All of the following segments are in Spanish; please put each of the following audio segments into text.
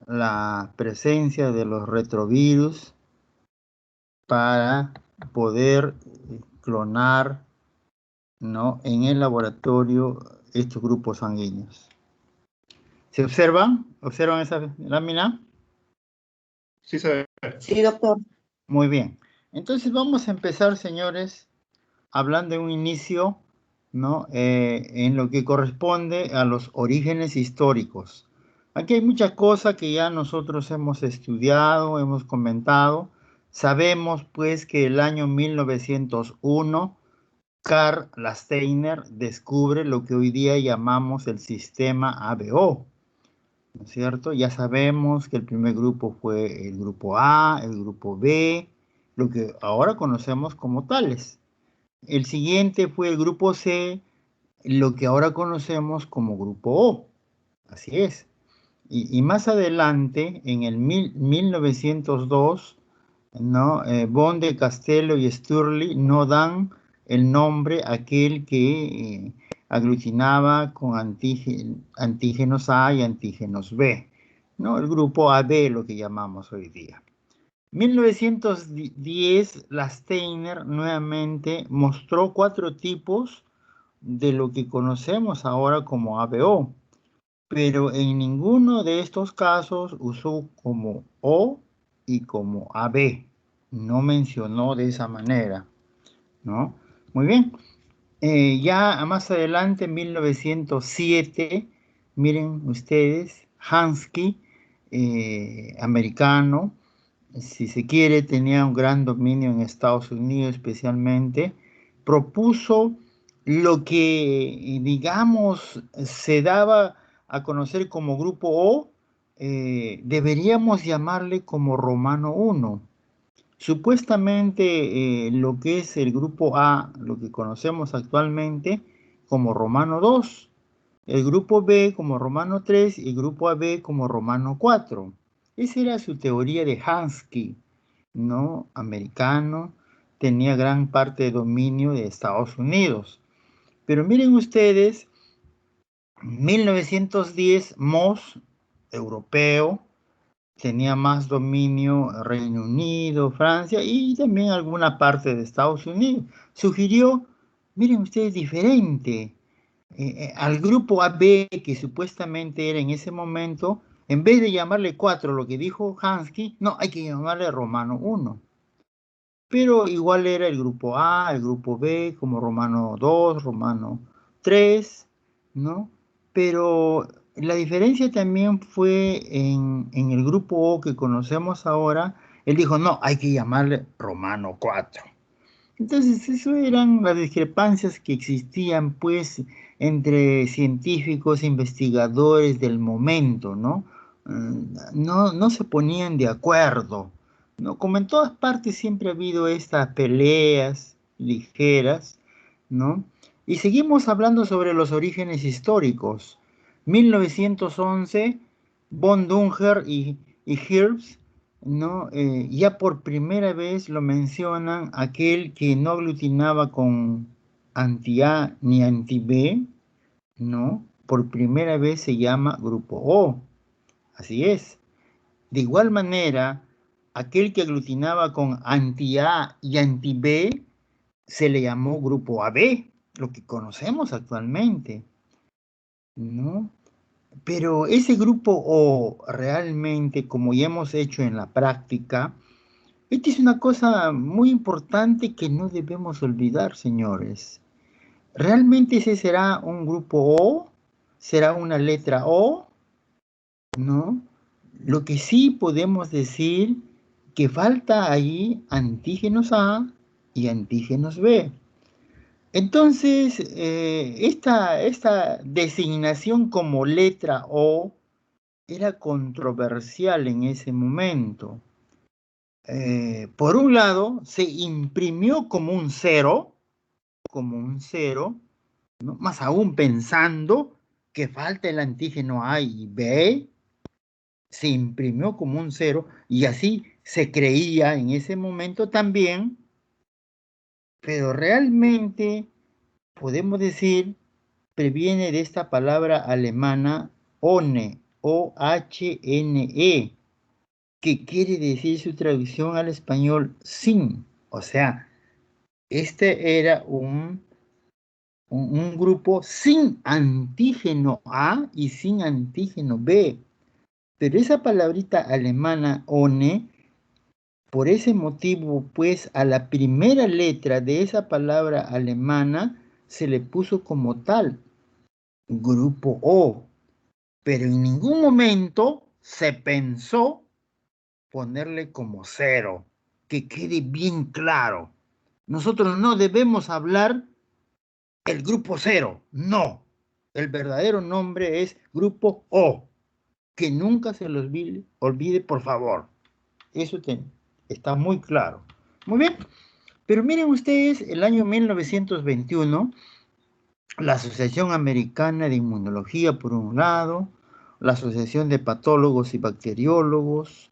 la presencia de los retrovirus para poder clonar, ¿no?, en el laboratorio estos grupos sanguíneos. ¿Se observan? ¿Observan esa lámina? Sí, se ve. Sí, doctor. Muy bien. Entonces vamos a empezar, señores, hablando de un inicio, ¿no?, en lo que corresponde a los orígenes históricos. Aquí hay muchas cosas que ya nosotros hemos estudiado, hemos comentado. Sabemos, pues, que el año 1901, Karl Landsteiner descubre lo que hoy día llamamos el sistema ABO, ¿no es cierto? Ya sabemos que el primer grupo fue el grupo A, el grupo B, lo que ahora conocemos como tales. El siguiente fue el grupo C, lo que ahora conocemos como grupo O. Así es. Y más adelante, en el 1902, ¿no?, Bond de Castello y Stirling no dan el nombre a aquel que aglutinaba con antígenos A y antígenos B, ¿no? El grupo AB, lo que llamamos hoy día. 1910, Landsteiner nuevamente mostró 4 tipos de lo que conocemos ahora como ABO, pero en ninguno de estos casos usó como O y como AB. No mencionó de esa manera, ¿no? Muy bien. Ya más adelante, en 1907, miren ustedes, Hansky, americano, si se quiere, tenía un gran dominio en Estados Unidos especialmente, propuso lo que, digamos, se daba a conocer como grupo O, deberíamos llamarle como romano 1. Supuestamente lo que es el grupo A, lo que conocemos actualmente como romano 2, el grupo B como romano 3 y el grupo AB como romano 4. Esa era su teoría de Hansky, ¿no? Americano, tenía gran parte de dominio de Estados Unidos. Pero miren ustedes, 1910, Moss, europeo, tenía más dominio Reino Unido, Francia y también alguna parte de Estados Unidos. Sugirió, miren ustedes, diferente. Al grupo AB, que supuestamente era en ese momento, en vez de llamarle 4, lo que dijo Hansky, no, hay que llamarle romano 1. Pero igual era el grupo A, el grupo B, como romano 2, romano 3, ¿no? Pero la diferencia también fue en el grupo O que conocemos ahora. Él dijo, no, hay que llamarle romano 4. Entonces, eso eran las discrepancias que existían, pues, entre científicos e investigadores del momento, ¿no? No se ponían de acuerdo, ¿no? Como en todas partes siempre ha habido estas peleas ligeras, ¿no? Y seguimos hablando sobre los orígenes históricos. 1911, von Dünger y Herbst, ¿no? Ya por primera vez lo mencionan aquel que no aglutinaba con anti-A ni anti-B, ¿no? Por primera vez se llama grupo O. Así es. De igual manera, aquel que aglutinaba con anti-A y anti-B se le llamó grupo AB, lo que conocemos actualmente, ¿no? Pero ese grupo O realmente, como ya hemos hecho en la práctica, esta es una cosa muy importante que no debemos olvidar, señores. ¿Realmente ese será un grupo O? ¿Será una letra O? ¿No? Lo que sí podemos decir que falta ahí antígenos A y antígenos B. Entonces, esta designación como letra O era controversial en ese momento. Por un lado, se imprimió como un cero, ¿no? Más aún pensando que falta el antígeno A y B, se imprimió como un cero y así se creía en ese momento también, pero realmente podemos decir, previene de esta palabra alemana ohne, S-O-H-N-E, que quiere decir su traducción al español sin. O sea, este era un grupo sin antígeno A y sin antígeno B. Pero esa palabrita alemana one, por ese motivo, pues a la primera letra de esa palabra alemana se le puso como tal, grupo O. Pero en ningún momento se pensó ponerle como cero, que quede bien claro. Nosotros no debemos hablar el grupo cero, no. El verdadero nombre es grupo O, que nunca se los olvide, por favor. Eso está muy claro. Muy bien, pero miren ustedes, el año 1921, la Asociación Americana de Inmunología, por un lado, la Asociación de Patólogos y Bacteriólogos,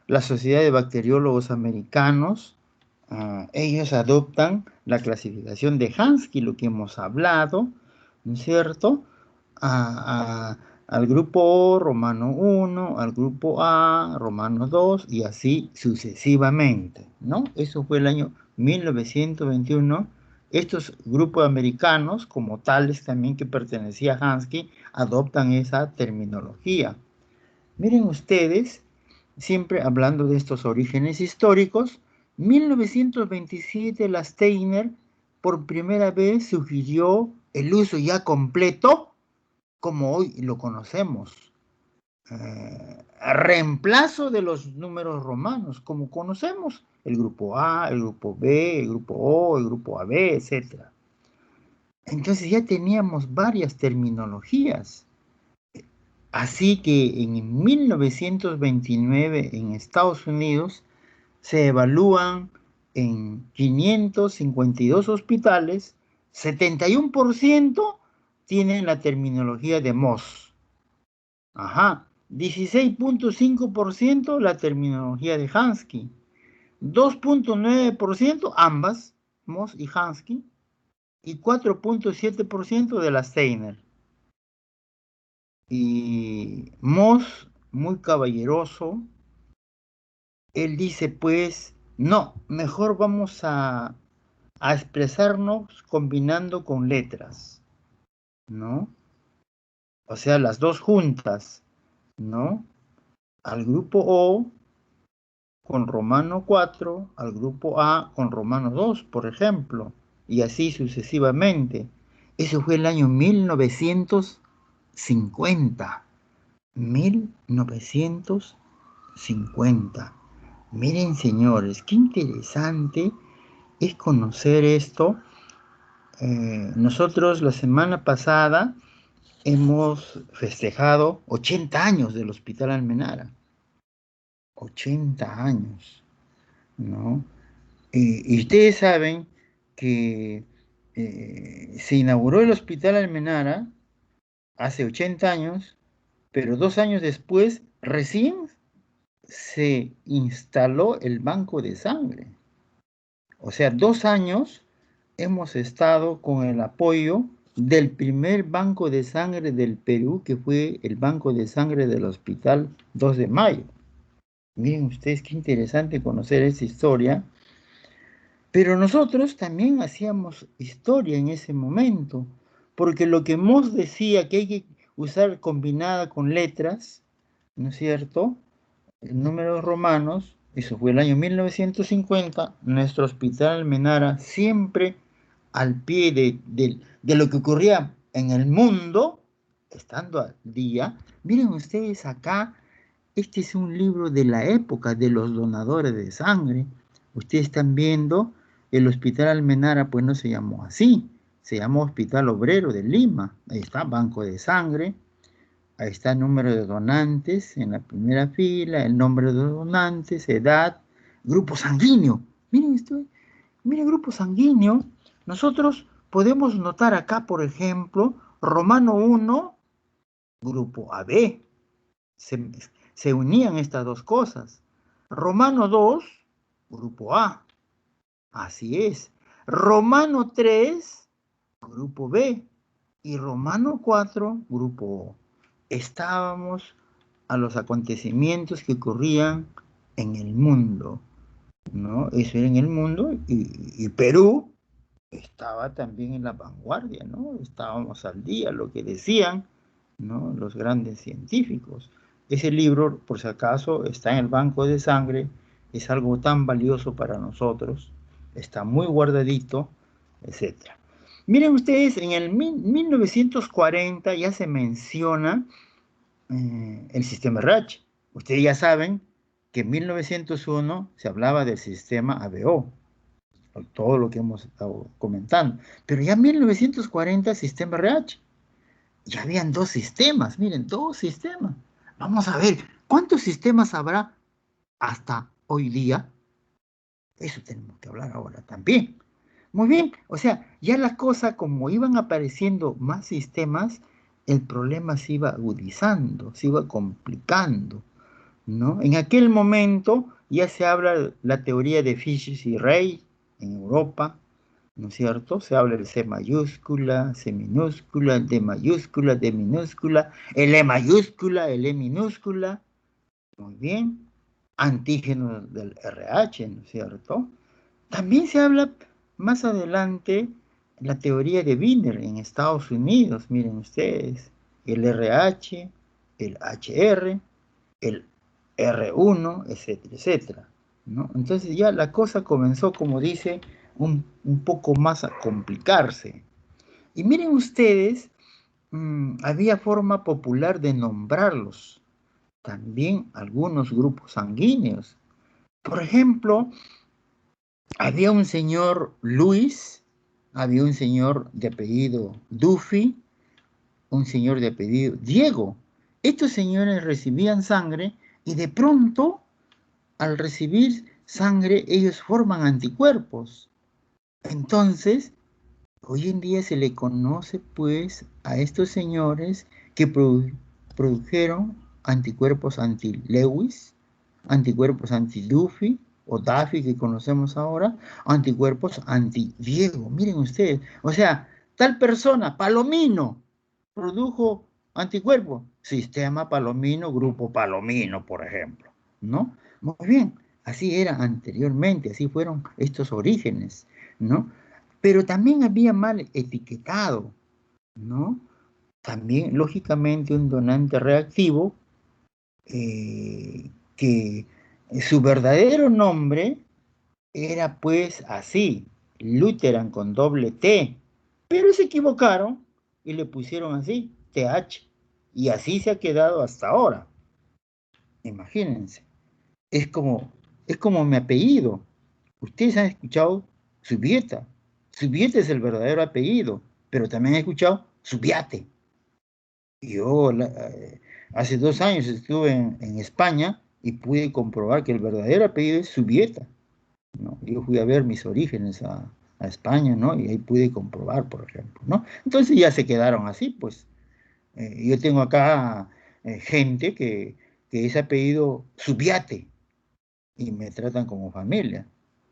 la Sociedad de Bacteriólogos Americanos, ellos adoptan la clasificación de Hansky, lo que hemos hablado, ¿no es cierto? Al grupo O, romano 1, al grupo A, romano 2, y así sucesivamente, ¿no? Eso fue el año 1921. Estos grupos americanos, como tales también que pertenecía a Hansky, adoptan esa terminología. Miren ustedes, siempre hablando de estos orígenes históricos, 1927 la Steiner por primera vez sugirió el uso ya completo, como hoy lo conocemos, reemplazo de los números romanos, como conocemos, el grupo A, el grupo B, el grupo O, el grupo AB, etc. Entonces ya teníamos varias terminologías. Así que en 1929 en Estados Unidos se evalúan en 552 hospitales, 71% tienen la terminología de Moss. Ajá, 16.5% la terminología de Hansky, 2.9% ambas, Moss y Hansky, y 4.7% de la Steiner. Y Moss, muy caballeroso, él dice pues, no, mejor vamos a expresarnos combinando con letras, ¿no? O sea, las dos juntas, ¿no? Al grupo O con romano 4, al grupo A con romano 2, por ejemplo, y así sucesivamente. Eso fue el año 1950. 1950. Miren, señores, qué interesante es conocer esto. Nosotros la semana pasada hemos festejado 80 años del Hospital Almenara. 80 años, ¿no? Y ustedes saben que se inauguró el Hospital Almenara hace 80 años, pero 2 años después recién se instaló el banco de sangre. O sea, 2 años hemos estado con el apoyo del primer banco de sangre del Perú, que fue el banco de sangre del Hospital 2 de Mayo. Miren ustedes qué interesante conocer esa historia. Pero nosotros también hacíamos historia en ese momento, porque lo que Moss decía que hay que usar combinada con letras, ¿no es cierto? Números romanos, eso fue el año 1950, nuestro Hospital Almenara siempre al pie de lo que ocurría en el mundo, estando al día. Miren ustedes acá, este es un libro de la época de los donadores de sangre. Ustedes están viendo, el Hospital Almenara pues no se llamó así, se llamó Hospital Obrero de Lima. Ahí está, banco de sangre. Ahí está el número de donantes en la primera fila, el nombre de los donantes, edad, grupo sanguíneo. Miren esto, miren grupo sanguíneo. Nosotros podemos notar acá, por ejemplo, Romano 1, grupo AB. Se unían estas dos cosas. Romano 2, grupo A. Así es. Romano 3, grupo B. Y Romano 4, grupo O. Estábamos a los acontecimientos que ocurrían en el mundo, ¿no? Eso era en el mundo y Perú estaba también en la vanguardia, ¿no? Estábamos al día, lo que decían, ¿no? Los grandes científicos. Ese libro, por si acaso, está en el banco de sangre, es algo tan valioso para nosotros, está muy guardadito, etc. Miren ustedes, en el 1940 ya se menciona el sistema RH. Ustedes ya saben que en 1901 se hablaba del sistema ABO, todo lo que hemos estado comentando. Pero ya en 1940, sistema RH, ya habían dos sistemas, miren, dos sistemas. Vamos a ver, ¿cuántos sistemas habrá hasta hoy día? Eso tenemos que hablar ahora también. Muy bien, o sea, ya la cosa, como iban apareciendo más sistemas, el problema se iba agudizando, se iba complicando, ¿no? En aquel momento ya se habla la teoría de Fisher y Rey en Europa, ¿no es cierto? Se habla de C mayúscula, C minúscula, D mayúscula, D minúscula, el E mayúscula, el E minúscula, muy bien, antígenos del RH, ¿no es cierto? También se habla más adelante la teoría de Wiener en Estados Unidos, miren ustedes, el RH, el HR, el R1, etcétera, etcétera, ¿no? Entonces ya la cosa comenzó, como dice, un poco más a complicarse. Y miren ustedes, había forma popular de nombrarlos, también algunos grupos sanguíneos. Por ejemplo, había un señor Luis, había un señor de apellido Duffy, un señor de apellido Diego. Estos señores recibían sangre y de pronto, al recibir sangre, ellos forman anticuerpos. Entonces, hoy en día se le conoce pues a estos señores que produjeron anticuerpos anti-Lewis, anticuerpos anti-Duffy o Duffy que conocemos ahora, anticuerpos anti-Diego. Miren ustedes, o sea, tal persona, Palomino, produjo anticuerpos, sistema Palomino, grupo Palomino, por ejemplo, ¿no? Muy bien, así era anteriormente, así fueron estos orígenes, ¿no? Pero también había mal etiquetado, ¿no? También, lógicamente, un donante reactivo que su verdadero nombre era pues así, Lutheran con doble T, pero se equivocaron y le pusieron así, TH, y así se ha quedado hasta ahora. Imagínense, es como, es como mi apellido. Ustedes han escuchado Subieta. Subieta es el verdadero apellido, pero también he escuchado Subiate. Yo hace 2 años estuve en España y pude comprobar que el verdadero apellido es Subieta, ¿no? Yo fui a ver mis orígenes a España, ¿no? Y ahí pude comprobar, por ejemplo, ¿no? Entonces ya se quedaron así, pues. Yo tengo acá gente que es apellido Subiate y me tratan como familia,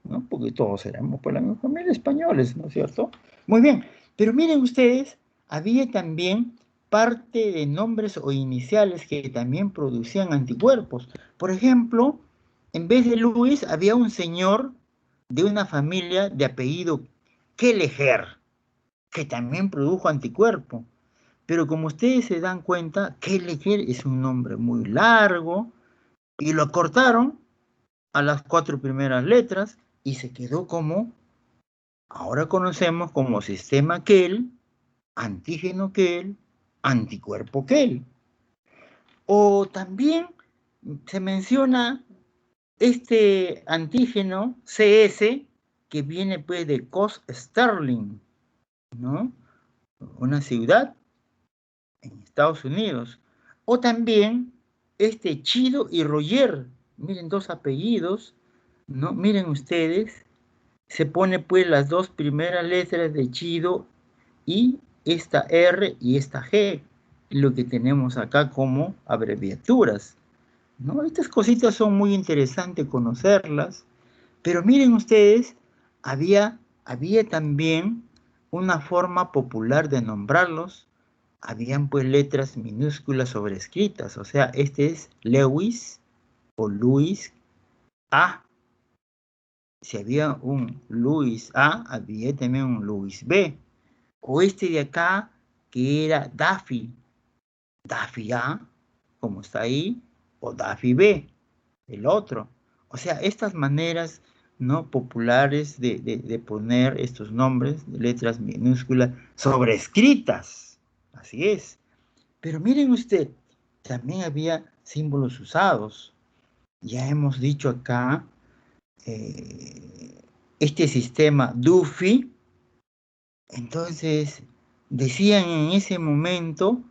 ¿no? Porque todos éramos por la misma familia españoles, ¿no es cierto? Muy bien, pero miren ustedes, había también parte de nombres o iniciales que también producían anticuerpos. Por ejemplo, en vez de Luis, había un señor de una familia de apellido Kelleher, que también produjo anticuerpos. Pero como ustedes se dan cuenta, Kelleher es un nombre muy largo y lo cortaron a las 4 primeras letras y se quedó como, ahora conocemos como sistema Kell, antígeno Kell, anticuerpo Kell. O también se menciona este antígeno CS que viene pues de Coast Sterling, ¿no? Una ciudad en Estados Unidos. O también este Chido y Roger, miren, dos apellidos, ¿no? Miren ustedes, se pone pues las 2 primeras letras de Chido y esta R y esta G, lo que tenemos acá como abreviaturas, ¿no? Estas cositas son muy interesantes conocerlas, pero miren ustedes, había también una forma popular de nombrarlos, habían pues letras minúsculas sobrescritas. O sea, este es Lewis o Luis A. Si había un Luis A, había también un Luis B. O este de acá, que era Daffy. Daffy A, como está ahí, o Daffy B, el otro. O sea, estas maneras no populares de poner estos nombres de letras minúsculas sobrescritas. Así es. Pero miren usted, también había símbolos usados. Ya hemos dicho acá, este sistema Duffy, entonces decían en ese momento,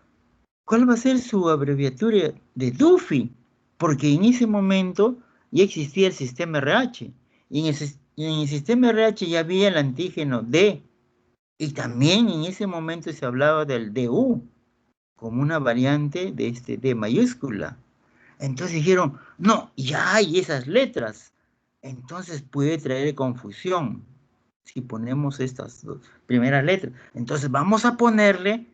¿cuál va a ser su abreviatura de Duffy? Porque en ese momento ya existía el sistema RH. Y en el sistema RH ya había el antígeno D. Y también en ese momento se hablaba del DU como una variante de este D mayúscula. Entonces dijeron, no, ya hay esas letras. Entonces puede traer confusión si ponemos estas dos primeras letras. Entonces vamos a ponerle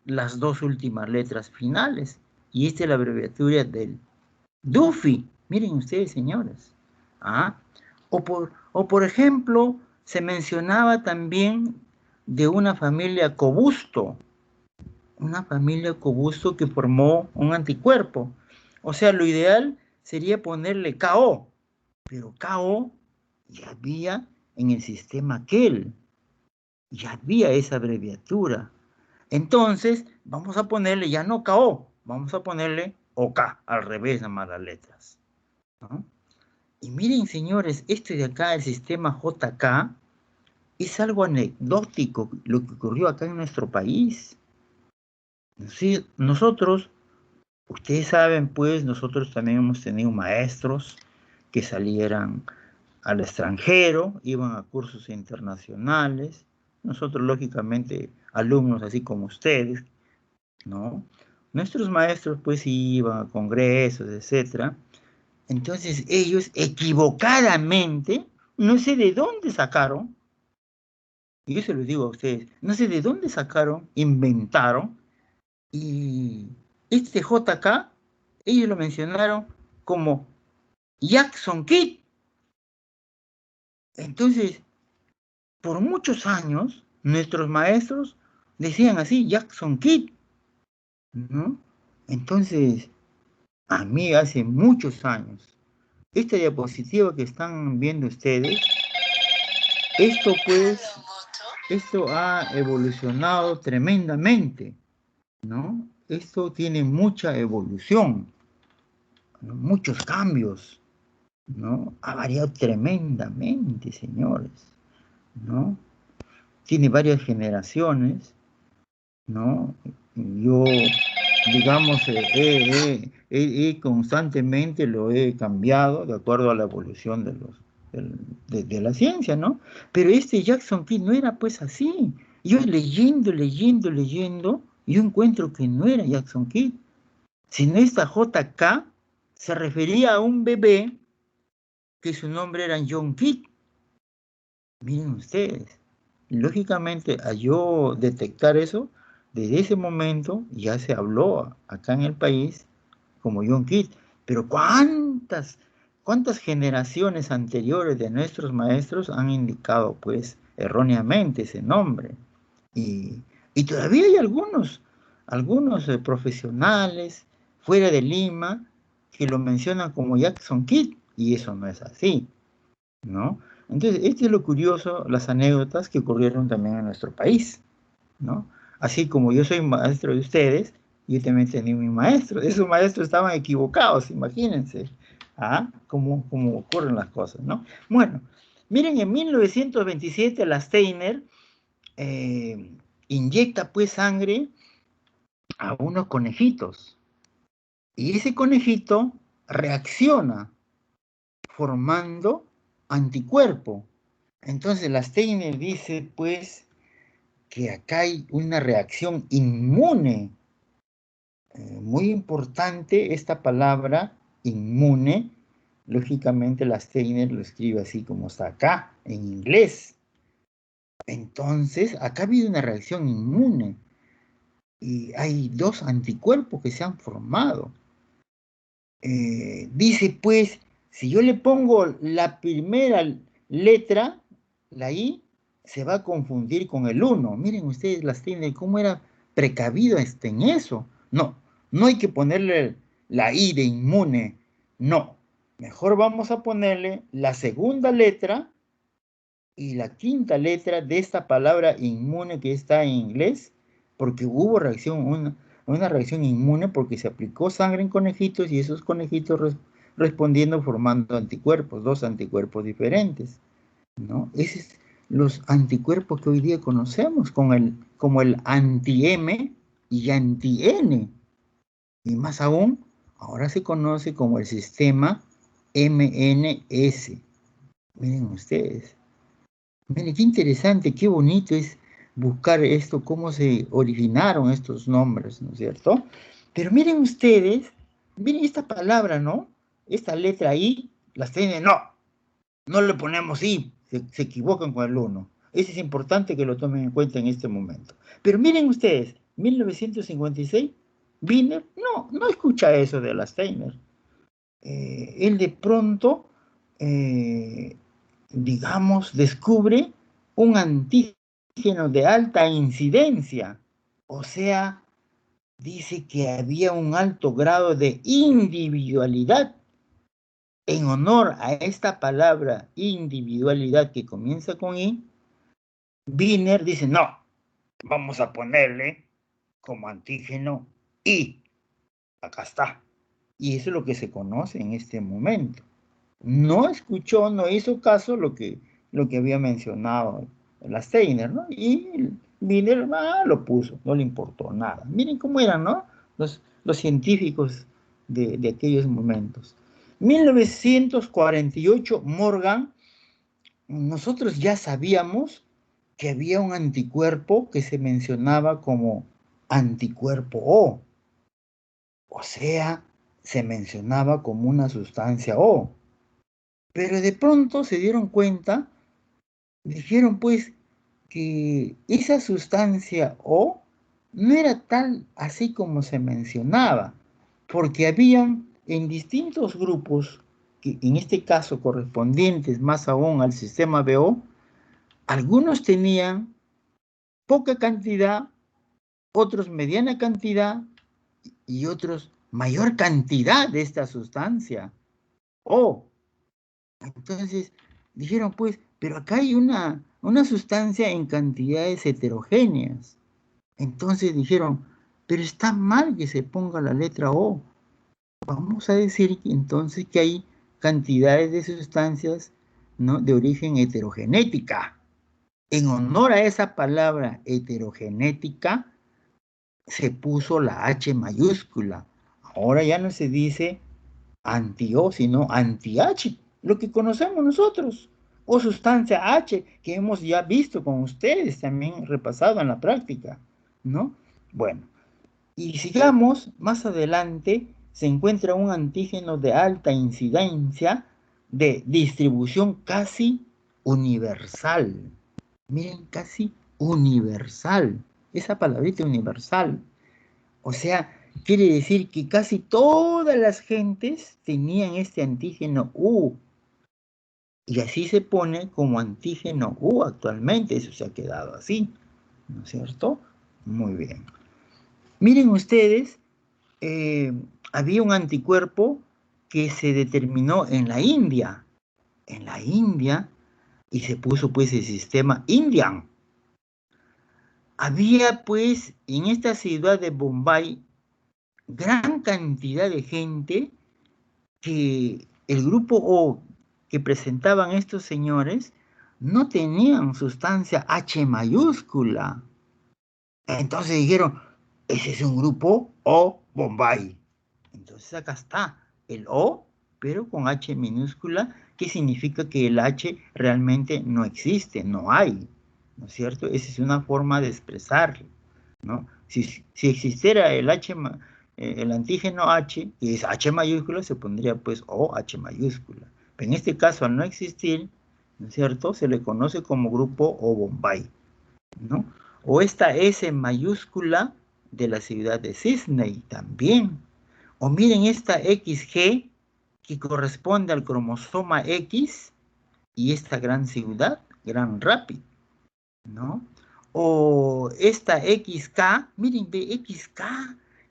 las dos últimas letras finales. Y esta es la abreviatura del Duffy. Miren ustedes, señores. ¿Ah? O por ejemplo, se mencionaba también de una familia Cobusto que formó un anticuerpo. O sea, lo ideal sería ponerle KO, pero KO ya había en el sistema Kell, ya había esa abreviatura. Entonces, vamos a ponerle ya no KO, vamos a ponerle OK, al revés nada más las letras, ¿no? Y miren, señores, esto de acá, el sistema JK, es algo anecdótico lo que ocurrió acá en nuestro país. Sí, nosotros, ustedes saben, pues, nosotros también hemos tenido maestros que salieran al extranjero, iban a cursos internacionales. Nosotros, lógicamente, alumnos así como ustedes, ¿no? Nuestros maestros, pues, iban a congresos, etcétera. Entonces, ellos equivocadamente, no sé de dónde sacaron, y yo se lo digo a ustedes, no sé de dónde sacaron, inventaron, y este JK, ellos lo mencionaron como Jackson Kidd. Entonces, por muchos años, nuestros maestros decían así, Jackson Kidd, ¿no? Entonces, a mí hace muchos años, esta diapositiva que están viendo ustedes, esto pues, esto ha evolucionado tremendamente, ¿no? Esto tiene mucha evolución, ¿no? Muchos cambios, ¿no? Ha variado tremendamente, señores, ¿no? Tiene varias generaciones, ¿no? Yo, digamos, constantemente lo he cambiado de acuerdo a la evolución de la ciencia, ¿no? Pero este Jackson Kidd no era pues así. Yo leyendo, yo encuentro que no era Jackson Kidd, sino esta JK se refería a un bebé que su nombre era John Kidd. Miren ustedes, lógicamente, al yo detectar eso, desde ese momento ya se habló acá en el país como John Kidd. Pero ¿cuántas generaciones anteriores de nuestros maestros han indicado, pues, erróneamente ese nombre? Y todavía hay algunos profesionales fuera de Lima que lo mencionan como Jackson Kidd, y eso no es así, ¿no? Entonces, esto es lo curioso, las anécdotas que ocurrieron también en nuestro país, ¿no? Así como yo soy maestro de ustedes, yo también tenía mi maestro. Esos maestros estaban equivocados, imagínense. ¿Ah? Cómo ocurren las cosas, ¿no? Bueno, miren, en 1927 la Steiner inyecta pues sangre a unos conejitos. Y ese conejito reacciona formando anticuerpo. Entonces la Steiner dice pues que acá hay una reacción inmune. Muy importante esta palabra inmune. Lógicamente la Steiner lo escribe así como está acá, en inglés. Entonces, acá ha habido una reacción inmune. y hay 2 anticuerpos que se han formado. Dice pues, si yo le pongo la primera letra, la I, se va a confundir con el 1. Miren ustedes las tienen, cómo era precavido en eso. No, no hay que ponerle la I de inmune, no. Mejor vamos a ponerle la segunda letra y la quinta letra de esta palabra inmune que está en inglés, porque hubo reacción, una reacción inmune porque se aplicó sangre en conejitos y esos conejitos respondiendo formando anticuerpos, 2 anticuerpos diferentes, ¿no? Esos es los anticuerpos que hoy día conocemos como el anti-M y anti-N. Y más aún, ahora se conoce como el sistema MNS. Miren ustedes. Miren, qué interesante, qué bonito es buscar esto, cómo se originaron estos nombres, ¿no es cierto? Pero miren ustedes, miren esta palabra, ¿no? Esta letra I, las tienen, no le ponemos I, se equivocan con el 1. Eso es importante que lo tomen en cuenta en este momento. Pero miren ustedes, 1956, Wiener, no escucha eso de las Steiner. Él de pronto, digamos, descubre un antígeno de alta incidencia. O sea, dice que había un alto grado de individualidad. En honor a esta palabra individualidad que comienza con I, Wiener dice, no, vamos a ponerle como antígeno I. Acá está. Y eso es lo que se conoce en este momento. No escuchó, no hizo caso lo que había mencionado la Steiner, ¿no? Y Wiener lo puso, no le importó nada. Miren cómo eran, ¿no? Los científicos de aquellos momentos. 1948, Morgan, nosotros ya sabíamos que había un anticuerpo que se mencionaba como anticuerpo O. O sea, se mencionaba como una sustancia O. Pero de pronto se dieron cuenta, dijeron pues que esa sustancia O no era tal así como se mencionaba, porque habían en distintos grupos, que en este caso correspondientes más aún al sistema BO, algunos tenían poca cantidad, otros mediana cantidad y otros mayor cantidad de esta sustancia O. Entonces dijeron, pues, pero acá hay una sustancia en cantidades heterogéneas. Entonces dijeron, pero está mal que se ponga la letra O. Vamos a decir entonces que hay cantidades de sustancias, ¿no?, de origen heterogenética. En honor a esa palabra heterogenética, se puso la H mayúscula. Ahora ya no se dice anti-O, sino anti-H, lo que conocemos nosotros, o sustancia H, que hemos ya visto con ustedes, también repasado en la práctica, ¿no? Bueno, y sigamos, más adelante se encuentra un antígeno de alta incidencia de distribución casi universal. Miren, casi universal, esa palabrita universal. O sea, quiere decir que casi todas las gentes tenían este antígeno U. Y así se pone como antígeno U actualmente. Eso se ha quedado así, ¿no es cierto? Muy bien. Miren ustedes, había un anticuerpo que se determinó en la India. En la India, y se puso pues el sistema Indian. Había pues en esta ciudad de Bombay gran cantidad de gente que el grupo O que presentaban estos señores no tenían sustancia H mayúscula. Entonces dijeron, ese es un grupo O Bombay. Entonces acá está el O, pero con H minúscula, que significa que el H realmente no existe, no hay, ¿no es cierto? Esa es una forma de expresarlo, ¿no? Si existiera el H, el antígeno H, y es H mayúscula, se pondría pues OH mayúscula. Pero en este caso, al no existir, ¿no es cierto?, se le conoce como grupo O Bombay, ¿no? O esta S mayúscula, de la ciudad de Sydney también. O miren esta XG que corresponde al cromosoma X y esta gran ciudad, Grand Rapids, ¿no? O esta XK, miren, ve XK,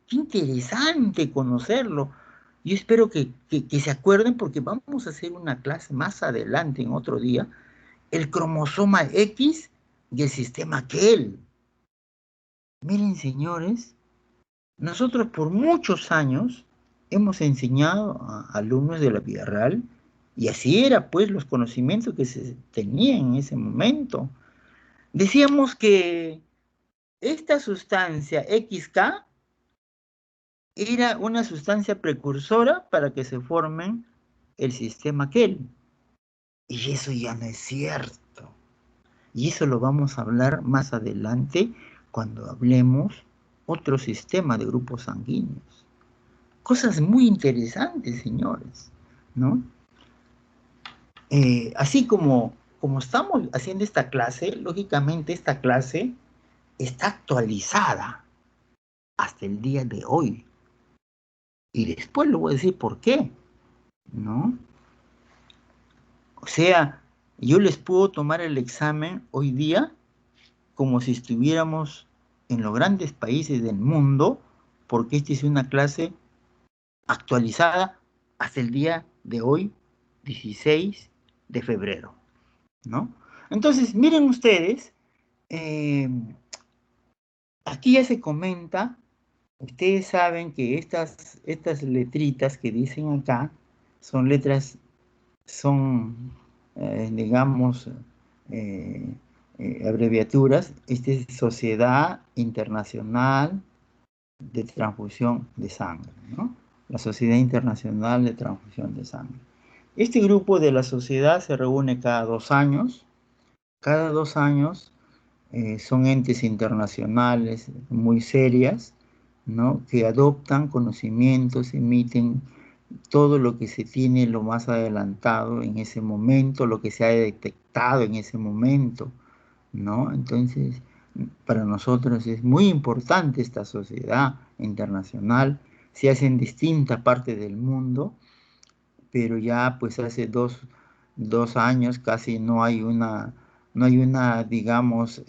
qué interesante conocerlo. Yo espero que se acuerden porque vamos a hacer una clase más adelante, en otro día, el cromosoma X y el sistema Kell. Miren, señores, nosotros por muchos años hemos enseñado a alumnos de la vida real y así era pues los conocimientos que se tenían en ese momento. Decíamos que esta sustancia XK era una sustancia precursora para que se formen el sistema Kell. Y eso ya no es cierto. Y eso lo vamos a hablar más adelante cuando hablemos otro sistema de grupos sanguíneos. Cosas muy interesantes, señores, ¿no? Así como estamos haciendo esta clase, lógicamente esta clase está actualizada hasta el día de hoy. Y después le voy a decir por qué, ¿no? O sea, yo les puedo tomar el examen hoy día como si estuviéramos en los grandes países del mundo, porque esta es una clase actualizada hasta el día de hoy, 16 de febrero, ¿no? Entonces, miren ustedes, eh, aquí ya se comenta, ustedes saben que estas letritas que dicen acá son letras, son, digamos, eh, abreviaturas. Esta es Sociedad Internacional de Transfusión de Sangre, ¿no? La Sociedad Internacional de Transfusión de Sangre. Este grupo de la sociedad se reúne cada 2 años. Cada 2 años son entes internacionales muy serias, ¿no? Que adoptan conocimientos, emiten todo lo que se tiene lo más adelantado en ese momento, lo que se ha detectado en ese momento, ¿no? Entonces, para nosotros es muy importante esta sociedad internacional. Se hace en distintas partes del mundo, pero ya pues hace dos años casi no hay una, digamos,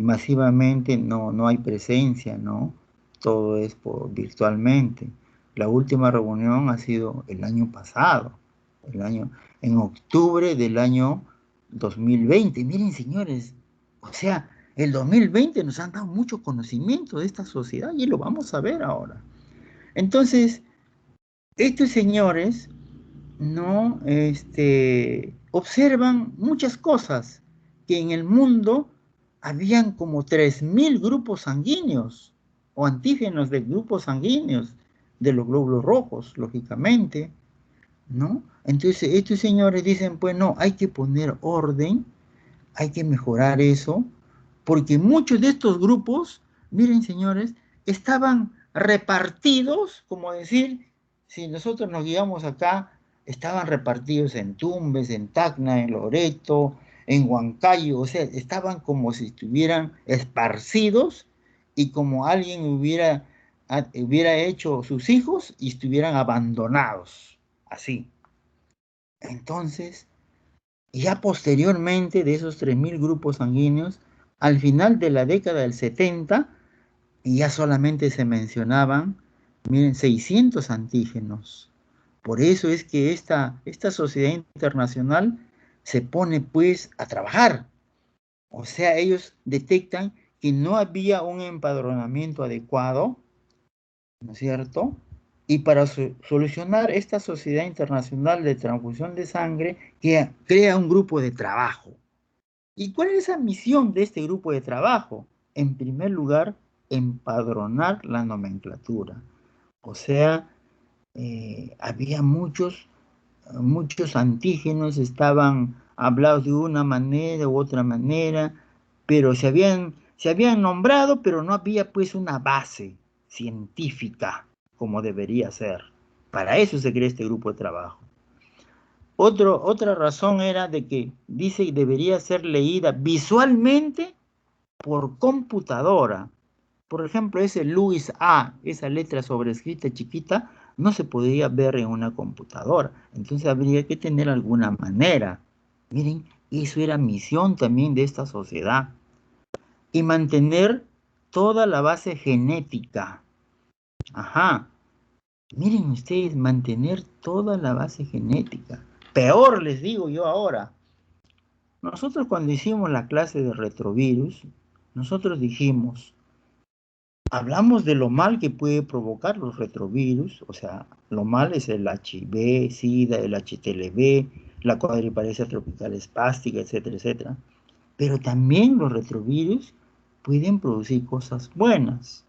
masivamente no hay presencia, ¿no? Todo es virtualmente. La última reunión ha sido el año pasado, en octubre del año 2020. Miren, señores, o sea, el 2020 nos han dado mucho conocimiento de esta sociedad y lo vamos a ver ahora. Entonces, estos señores no observan muchas cosas, que en el mundo habían como 3.000 grupos sanguíneos o antígenos de grupos sanguíneos de los glóbulos rojos, lógicamente, ¿no? Entonces estos señores dicen, pues no, hay que poner orden, hay que mejorar eso, porque muchos de estos grupos, miren señores, estaban repartidos, como decir, si nosotros nos guiamos acá, estaban repartidos en Tumbes, en Tacna, en Loreto, en Huancayo, o sea, estaban como si estuvieran esparcidos y como alguien hubiera hecho sus hijos y estuvieran abandonados, así. Entonces, ya posteriormente de esos 3.000 grupos sanguíneos, al final de la década del 70, ya solamente se mencionaban, miren, 600 antígenos. Por eso es que esta sociedad internacional se pone pues a trabajar. O sea, ellos detectan que no había un empadronamiento adecuado, ¿no es cierto? Y para solucionar esta Sociedad Internacional de Transfusión de Sangre, que crea un grupo de trabajo. ¿Y cuál es la misión de este grupo de trabajo? En primer lugar, empadronar la nomenclatura. O sea, había muchos antígenos, estaban hablados de una manera u otra manera, pero se habían nombrado, pero no había pues una base científica como debería ser. Para eso se crea este grupo de trabajo. Otra razón era de que dice que debería ser leída visualmente por computadora. Por ejemplo, ese Luis A, esa letra sobrescrita chiquita, no se podía ver en una computadora. Entonces habría que tener alguna manera. Miren, eso era misión también de esta sociedad. Y mantener toda la base genética. Ajá. Miren ustedes, mantener toda la base genética. Peor les digo yo ahora. Nosotros cuando hicimos la clase de retrovirus, nosotros dijimos, hablamos de lo mal que puede provocar los retrovirus, o sea, lo mal es el HIV, SIDA, el HTLV, la cuadriparesia tropical espástica, etcétera, etcétera. Pero también los retrovirus pueden producir cosas buenas.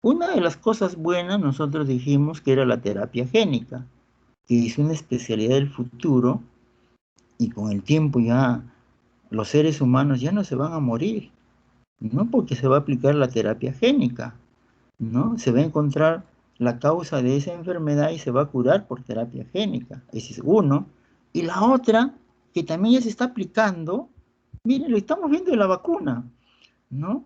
Una de las cosas buenas nosotros dijimos que era la terapia génica, que es una especialidad del futuro y con el tiempo ya los seres humanos ya no se van a morir, ¿no? Porque se va a aplicar la terapia génica, ¿no? Se va a encontrar la causa de esa enfermedad y se va a curar por terapia génica. Ese es uno. Y la otra, que también ya se está aplicando, miren, lo estamos viendo en la vacuna, ¿no?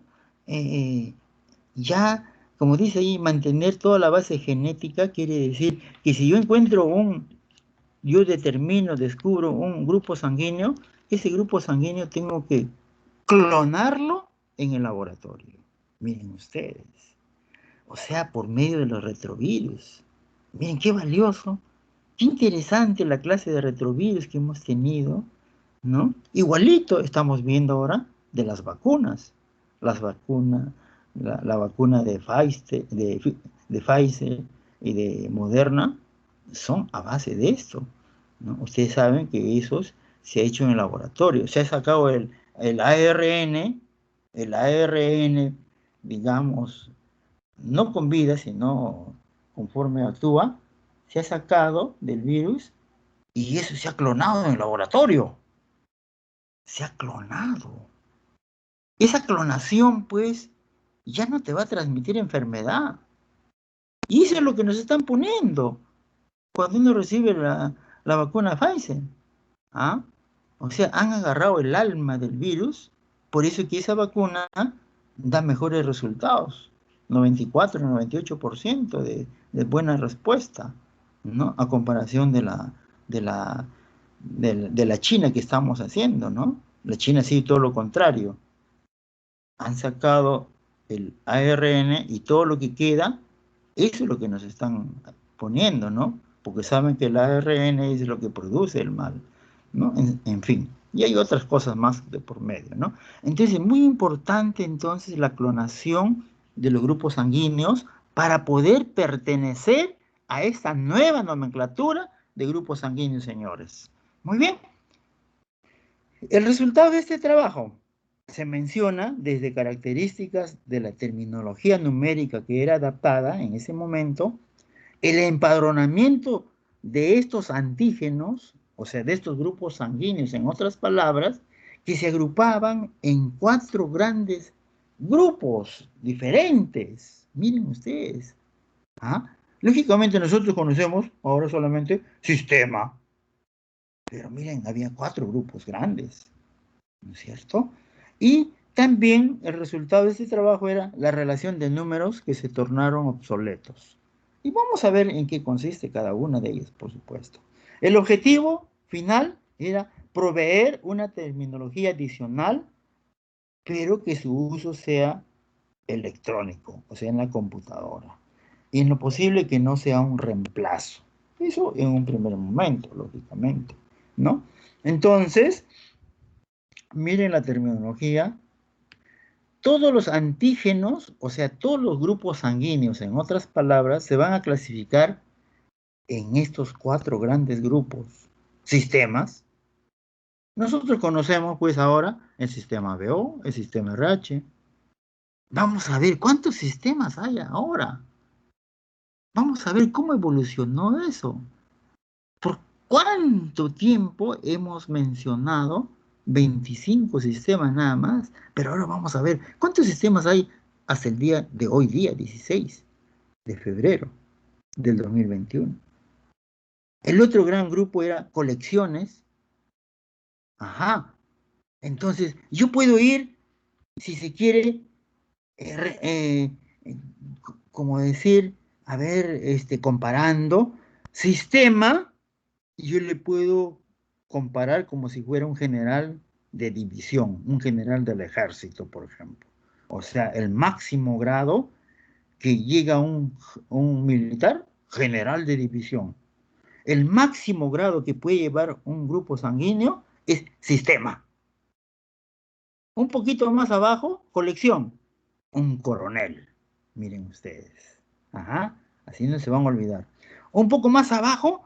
Ya, como dice ahí, mantener toda la base genética quiere decir que si yo determino, descubro un grupo sanguíneo, ese grupo sanguíneo tengo que clonarlo en el laboratorio. Miren ustedes. O sea, por medio de los retrovirus. Miren qué valioso, qué interesante la clase de retrovirus que hemos tenido, ¿no? Igualito estamos viendo ahora de las vacunas. Las vacunas, la vacuna de Pfizer y de Moderna son a base de esto, ¿no? Ustedes saben que esos se ha hecho en el laboratorio. Se ha sacado el ARN, digamos, no con vida, sino conforme actúa, se ha sacado del virus y eso se ha clonado en el laboratorio. Se ha clonado. Esa clonación, pues, ya no te va a transmitir enfermedad. Y eso es lo que nos están poniendo cuando uno recibe la vacuna Pfizer. ¿Ah? O sea, han agarrado el alma del virus, por eso que esa vacuna da mejores resultados. 94, 98% de buena respuesta, ¿no? A comparación de la China que estamos haciendo, ¿no? La China sí, todo lo contrario. Han sacado el ARN y todo lo que queda, eso es lo que nos están poniendo, ¿no? Porque saben que el ARN es lo que produce el mal, ¿no? En fin, y hay otras cosas más de por medio, ¿no? Entonces, muy importante entonces la clonación de los grupos sanguíneos para poder pertenecer a esta nueva nomenclatura de grupos sanguíneos, señores. Muy bien. El resultado de este trabajo se menciona desde características de la terminología numérica que era adaptada en ese momento, el empadronamiento de estos antígenos, o sea, de estos grupos sanguíneos, en otras palabras, que se agrupaban en 4 grandes grupos diferentes. Miren ustedes. ¿Ah? Lógicamente nosotros conocemos ahora solamente sistema, pero miren, había 4 grupos grandes. ¿No es cierto? Y también el resultado de este trabajo era la relación de números que se tornaron obsoletos. Y vamos a ver en qué consiste cada una de ellas, por supuesto. El objetivo final era proveer una terminología adicional, pero que su uso sea electrónico, o sea, en la computadora. Y en lo posible que no sea un reemplazo. Eso en un primer momento, lógicamente, ¿no? Entonces, miren la terminología. Todos los antígenos, o sea, todos los grupos sanguíneos, en otras palabras, se van a clasificar en estos 4 grandes grupos, sistemas. Nosotros conocemos pues ahora el sistema BO, el sistema RH. Vamos a ver cuántos sistemas hay ahora. Vamos a ver cómo evolucionó eso. ¿Por cuánto tiempo hemos mencionado 25 sistemas nada más? Pero ahora vamos a ver cuántos sistemas hay hasta el día de hoy día, 16 de febrero del 2021. El otro gran grupo era colecciones. Ajá. Entonces, yo puedo ir, si se quiere, eh, eh, como decir, a ver, comparando, sistema, yo le puedo comparar como si fuera un general de división, un general del ejército, por ejemplo. O sea, el máximo grado que llega un militar, general de división. El máximo grado que puede llevar un grupo sanguíneo es sistema. Un poquito más abajo, colección, un coronel. Miren ustedes. Ajá, así no se van a olvidar. Un poco más abajo,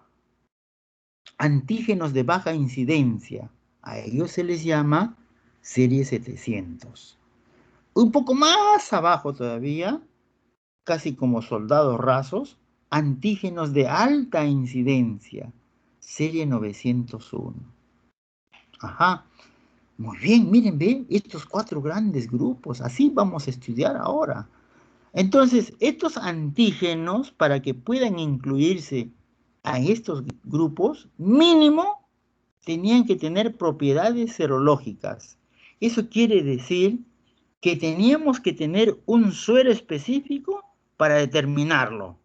antígenos de baja incidencia. A ellos se les llama serie 700. Un poco más abajo todavía, casi como soldados rasos, antígenos de alta incidencia, serie 901. Ajá, muy bien, miren, ve, estos cuatro grandes grupos, así vamos a estudiar ahora. Entonces, estos antígenos, para que puedan incluirse a estos grupos, mínimo tenían que tener propiedades serológicas. Eso quiere decir que teníamos que tener un suero específico para determinarlo.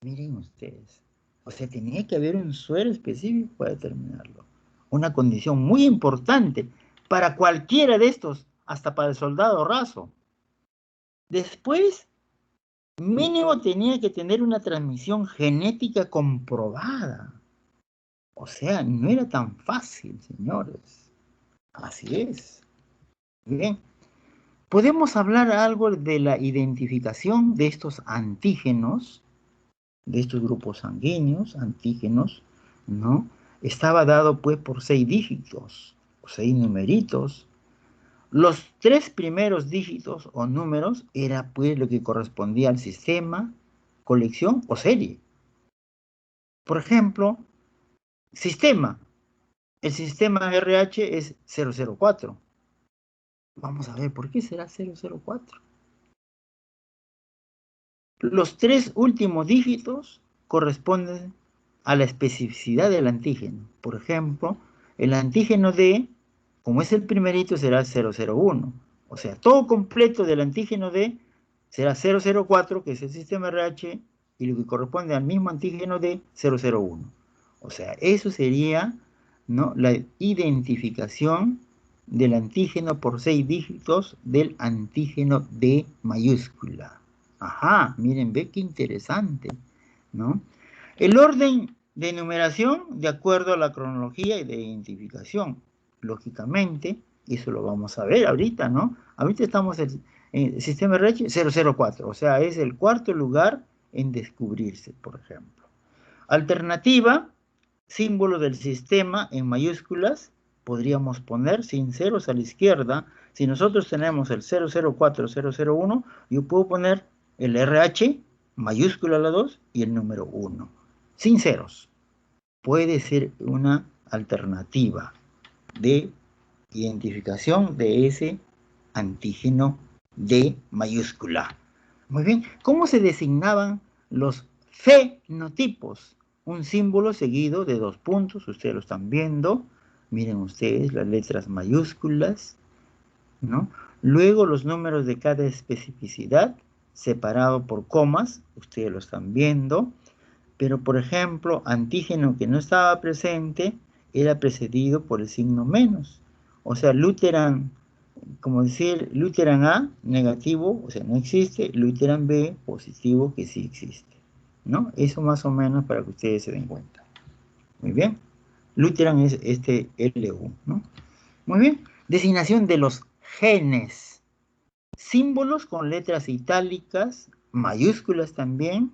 Miren ustedes, o sea, tenía que haber un suero específico para determinarlo. Una condición muy importante para cualquiera de estos, hasta para el soldado raso. Después, mínimo tenía que tener una transmisión genética comprobada. O sea, no era tan fácil, señores. Así es. Bien. Podemos hablar algo de la identificación de estos antígenos, de estos grupos sanguíneos, antígenos, ¿no? Estaba dado pues por 6 dígitos, 6 numeritos. Los 3 primeros dígitos o números era pues lo que correspondía al sistema, colección o serie. Por ejemplo, sistema. El sistema RH es 004. Vamos a ver, ¿por qué será 004? Los 3 últimos dígitos corresponden a la especificidad del antígeno. Por ejemplo, el antígeno D, como es el primerito, será 001. O sea, todo completo del antígeno D será 004, que es el sistema RH, y lo que corresponde al mismo antígeno D, 001. O sea, eso sería, ¿no?, la identificación del antígeno por 6 dígitos del antígeno D mayúscula. Ajá, miren, ve qué interesante, ¿no? El orden de numeración de acuerdo a la cronología y de identificación. Lógicamente, eso lo vamos a ver ahorita, ¿no? Ahorita estamos en el sistema RH 004, o sea, es el cuarto lugar en descubrirse, por ejemplo. Alternativa, símbolo del sistema en mayúsculas, podríamos poner sin ceros a la izquierda. Si nosotros tenemos el 004, 001, yo puedo poner el RH, mayúscula la 2 y el número 1, sin ceros. Puede ser una alternativa de identificación de ese antígeno de mayúscula. Muy bien, ¿cómo se designaban los fenotipos? Un símbolo seguido de 2 puntos, ustedes lo están viendo. Miren ustedes las letras mayúsculas, ¿no? Luego los números de cada especificidad, separado por comas, ustedes lo están viendo. Pero, por ejemplo, antígeno que no estaba presente era precedido por el signo menos. O sea, Luteran, como decir, Luteran A, negativo, o sea, no existe, Luteran B, positivo, que sí existe, ¿no? Eso más o menos para que ustedes se den cuenta. Muy bien. Luteran es este LU, ¿no? Muy bien. Designación de los genes. Símbolos con letras itálicas, mayúsculas también,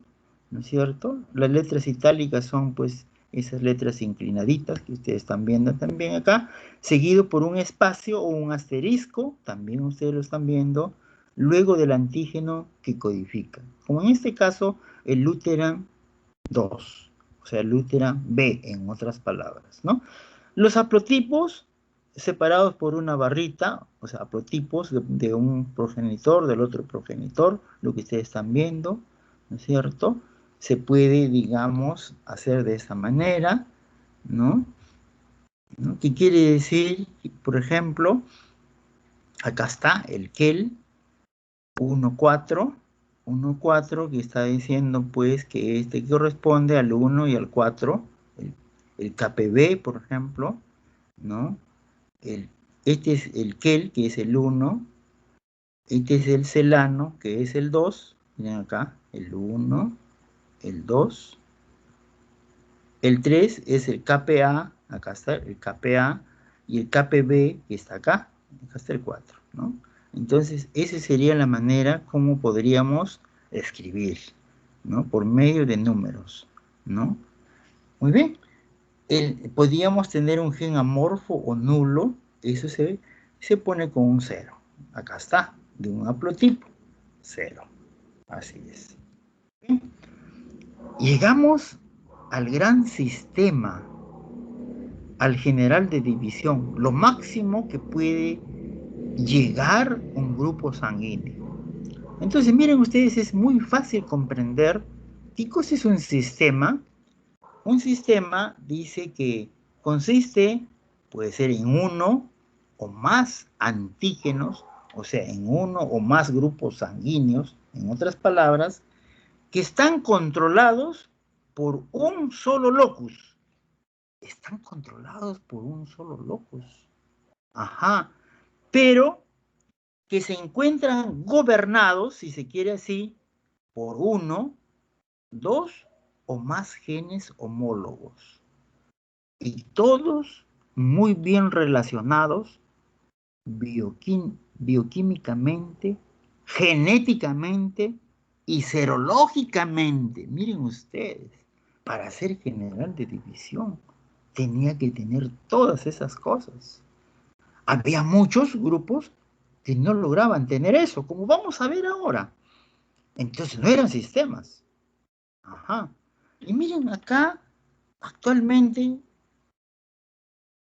¿no es cierto? Las letras itálicas son pues esas letras inclinaditas que ustedes están viendo también acá, seguido por un espacio o un asterisco, también ustedes lo están viendo, luego del antígeno que codifica. Como en este caso, el Luteran 2, o sea, Luteran B, en otras palabras, ¿no? Los haplotipos separados por una barrita, o sea, haplotipos de un progenitor, del otro progenitor, lo que ustedes están viendo, ¿no es cierto? Se puede, digamos, hacer de esa manera, ¿no? ¿No? ¿Qué quiere decir? Por ejemplo, acá está el kel, 1,4, 1,4 que está diciendo pues que este corresponde al 1 y al 4, el KPB, por ejemplo, ¿no? Este es el kel, que es el 1, este es el celano, que es el 2, miren acá, el 1, el 2, el 3 es el KPA, acá está el KPA, y el KPB que está acá está el 4, ¿no? Entonces, esa sería la manera como podríamos escribir, ¿no? Por medio de números, ¿no? Muy bien. Podríamos tener un gen amorfo o nulo, eso se pone con un 0. Acá está, de un haplotipo, 0. Así es. Bien. Llegamos al gran sistema, al general de división, lo máximo que puede llegar un grupo sanguíneo. Entonces, miren ustedes, es muy fácil comprender qué cosa es un sistema. Un sistema dice que consiste, puede ser en uno o más antígenos, o sea, en uno o más grupos sanguíneos, en otras palabras, que están controlados por un solo locus. Están controlados por un solo locus. Ajá. Pero que se encuentran gobernados, si se quiere así, por uno, dos o más genes homólogos. Y todos muy bien relacionados bioquímicamente, genéticamente y serológicamente. Miren ustedes, para ser general de división tenía que tener todas esas cosas. Había muchos grupos que no lograban tener eso, como vamos a ver ahora. Entonces no eran sistemas. Ajá. Y miren acá, actualmente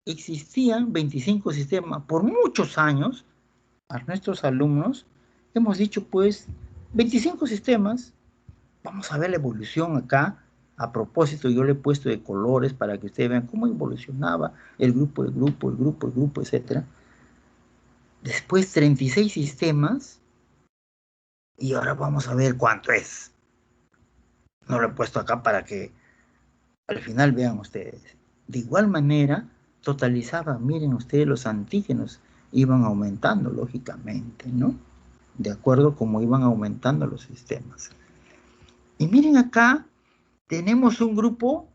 existían 25 sistemas. Por muchos años, a nuestros alumnos, hemos dicho pues 25 sistemas. Vamos a ver la evolución acá. A propósito, yo le he puesto de colores para que ustedes vean cómo evolucionaba el grupo, el grupo, el grupo, el grupo, etc. Después 36 sistemas y ahora vamos a ver cuánto es. No lo he puesto acá para que al final vean ustedes. De igual manera, totalizaba, miren ustedes, los antígenos iban aumentando, lógicamente, ¿no? De acuerdo como iban aumentando los sistemas. Y miren acá, tenemos un grupo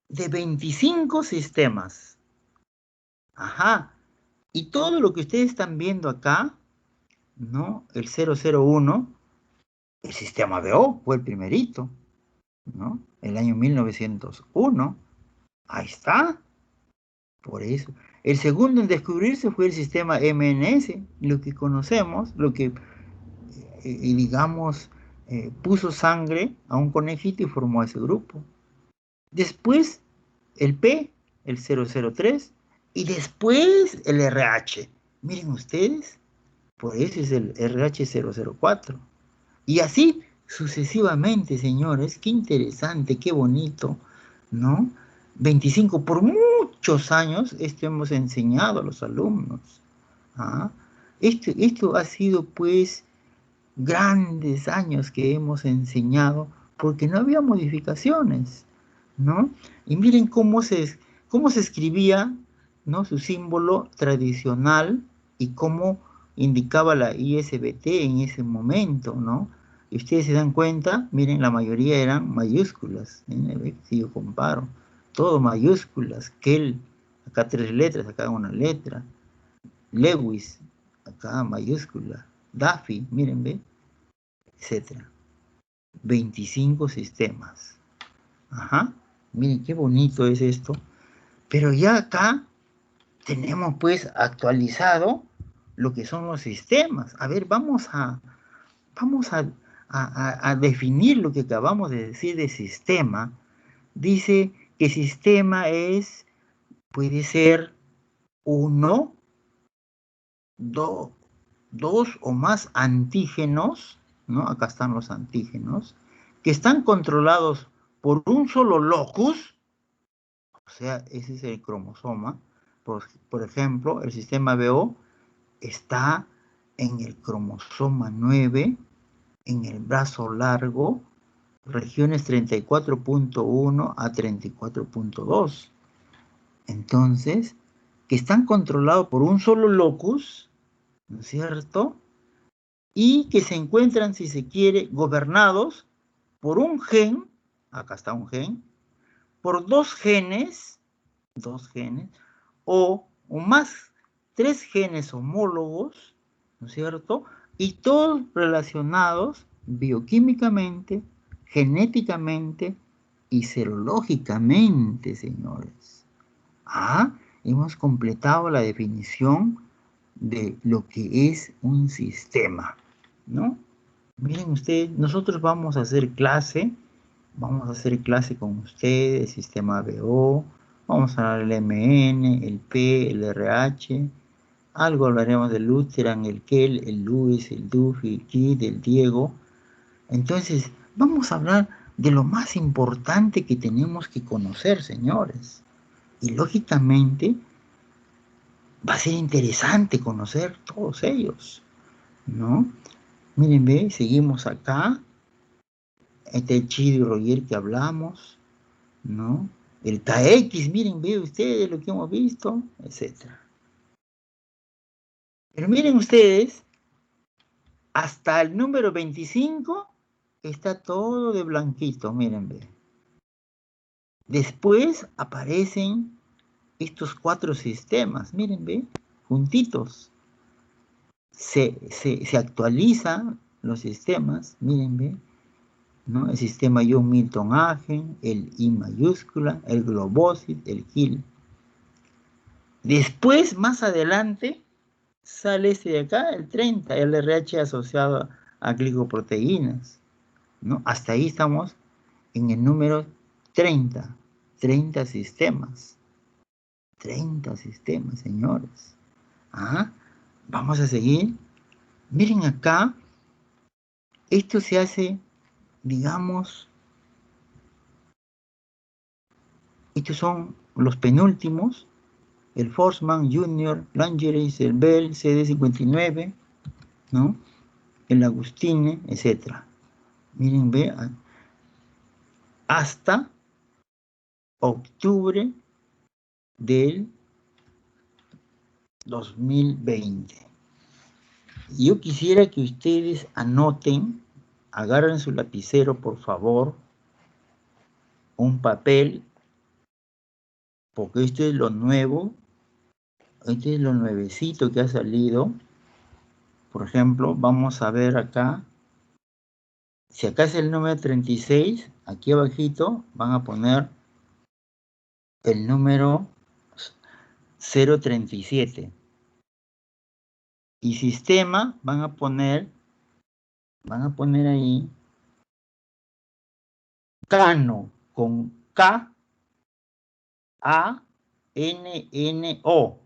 de 25 sistemas. Ajá. Y todo lo que ustedes están viendo acá, ¿no? El 001, el sistema BO fue el primerito, ¿no? El año 1901. Ahí está. Por eso. El segundo en descubrirse fue el sistema MNS, lo que conocemos, lo que, digamos, puso sangre a un conejito y formó ese grupo. Después el P, el 003, y después el RH. Miren ustedes, por eso es el RH004. Y así sucesivamente, señores, qué interesante, qué bonito, ¿no? 25, por muchos años, esto hemos enseñado a los alumnos. ¿Ah? Esto ha sido, pues, grandes años que hemos enseñado porque no había modificaciones, ¿no? Y miren cómo se escribía, ¿no? Su símbolo tradicional y cómo indicaba la ISBT en ese momento, ¿no? Y ustedes se dan cuenta, miren, la mayoría eran mayúsculas, ¿eh? Si yo comparo, todo mayúsculas, Kel, acá 3 letras, acá una letra, Lewis, acá mayúscula, Daffy, miren, ve, etcétera. 25 sistemas. Ajá. Miren qué bonito es esto. Pero ya acá tenemos pues actualizado lo que son los sistemas. A ver, vamos a definir lo que acabamos de decir de sistema. Dice que sistema puede ser uno, dos o más antígenos, ¿no? Acá están los antígenos, que están controlados por un solo locus, o sea, ese es el cromosoma. Por ejemplo, el sistema BO está en el cromosoma 9, en el brazo largo, regiones 34.1 a 34.2. Entonces, que están controlados por un solo locus, ¿no es cierto? Y que se encuentran, si se quiere, gobernados por un gen, acá está un gen, por dos genes, o más, 3 genes homólogos, ¿no es cierto? Y todos relacionados bioquímicamente, genéticamente y serológicamente, señores. Hemos completado la definición de lo que es un sistema, ¿no? Miren ustedes, nosotros vamos a hacer clase con ustedes, sistema BO, vamos a hablar del MN, el P, el RH, algo hablaremos del Lutheran, el Kel, el Luis, el Duffy, el Kid, el Diego. Entonces, vamos a hablar de lo más importante que tenemos que conocer, señores. Y lógicamente, va a ser interesante conocer todos ellos, ¿no? Miren, ve, seguimos acá. Este Chido y Roger que hablamos, ¿no? El KX, miren, ve ustedes lo que hemos visto, etc. Pero miren ustedes, hasta el número 25 está todo de blanquito, miren, ve. Después aparecen estos 4 sistemas, miren, ve, juntitos. Se actualizan los sistemas, miren, ve, ¿no? El sistema John Milton Agen, el I mayúscula, el Globosid, el KIL. Después, más adelante, sale este de acá, el 30, el RH asociado a glicoproteínas, ¿no? Hasta ahí estamos en el número 30, 30 sistemas. 30 sistemas, señores. Vamos a seguir. Miren acá, esto se hace, digamos, estos son los penúltimos, el Forsman, Junior, Langeres, el Bell, CD59, ¿no? El Agustine, etc. Miren, vean, hasta octubre del 2020. Yo quisiera que ustedes anoten, agarren su lapicero, por favor, un papel, porque esto es lo nuevo, esto es lo nuevecito que ha salido. Por ejemplo, vamos a ver acá. Si acá es el número 36, aquí abajito van a poner el número 037. Y sistema van a poner ahí Cano con K A N N O.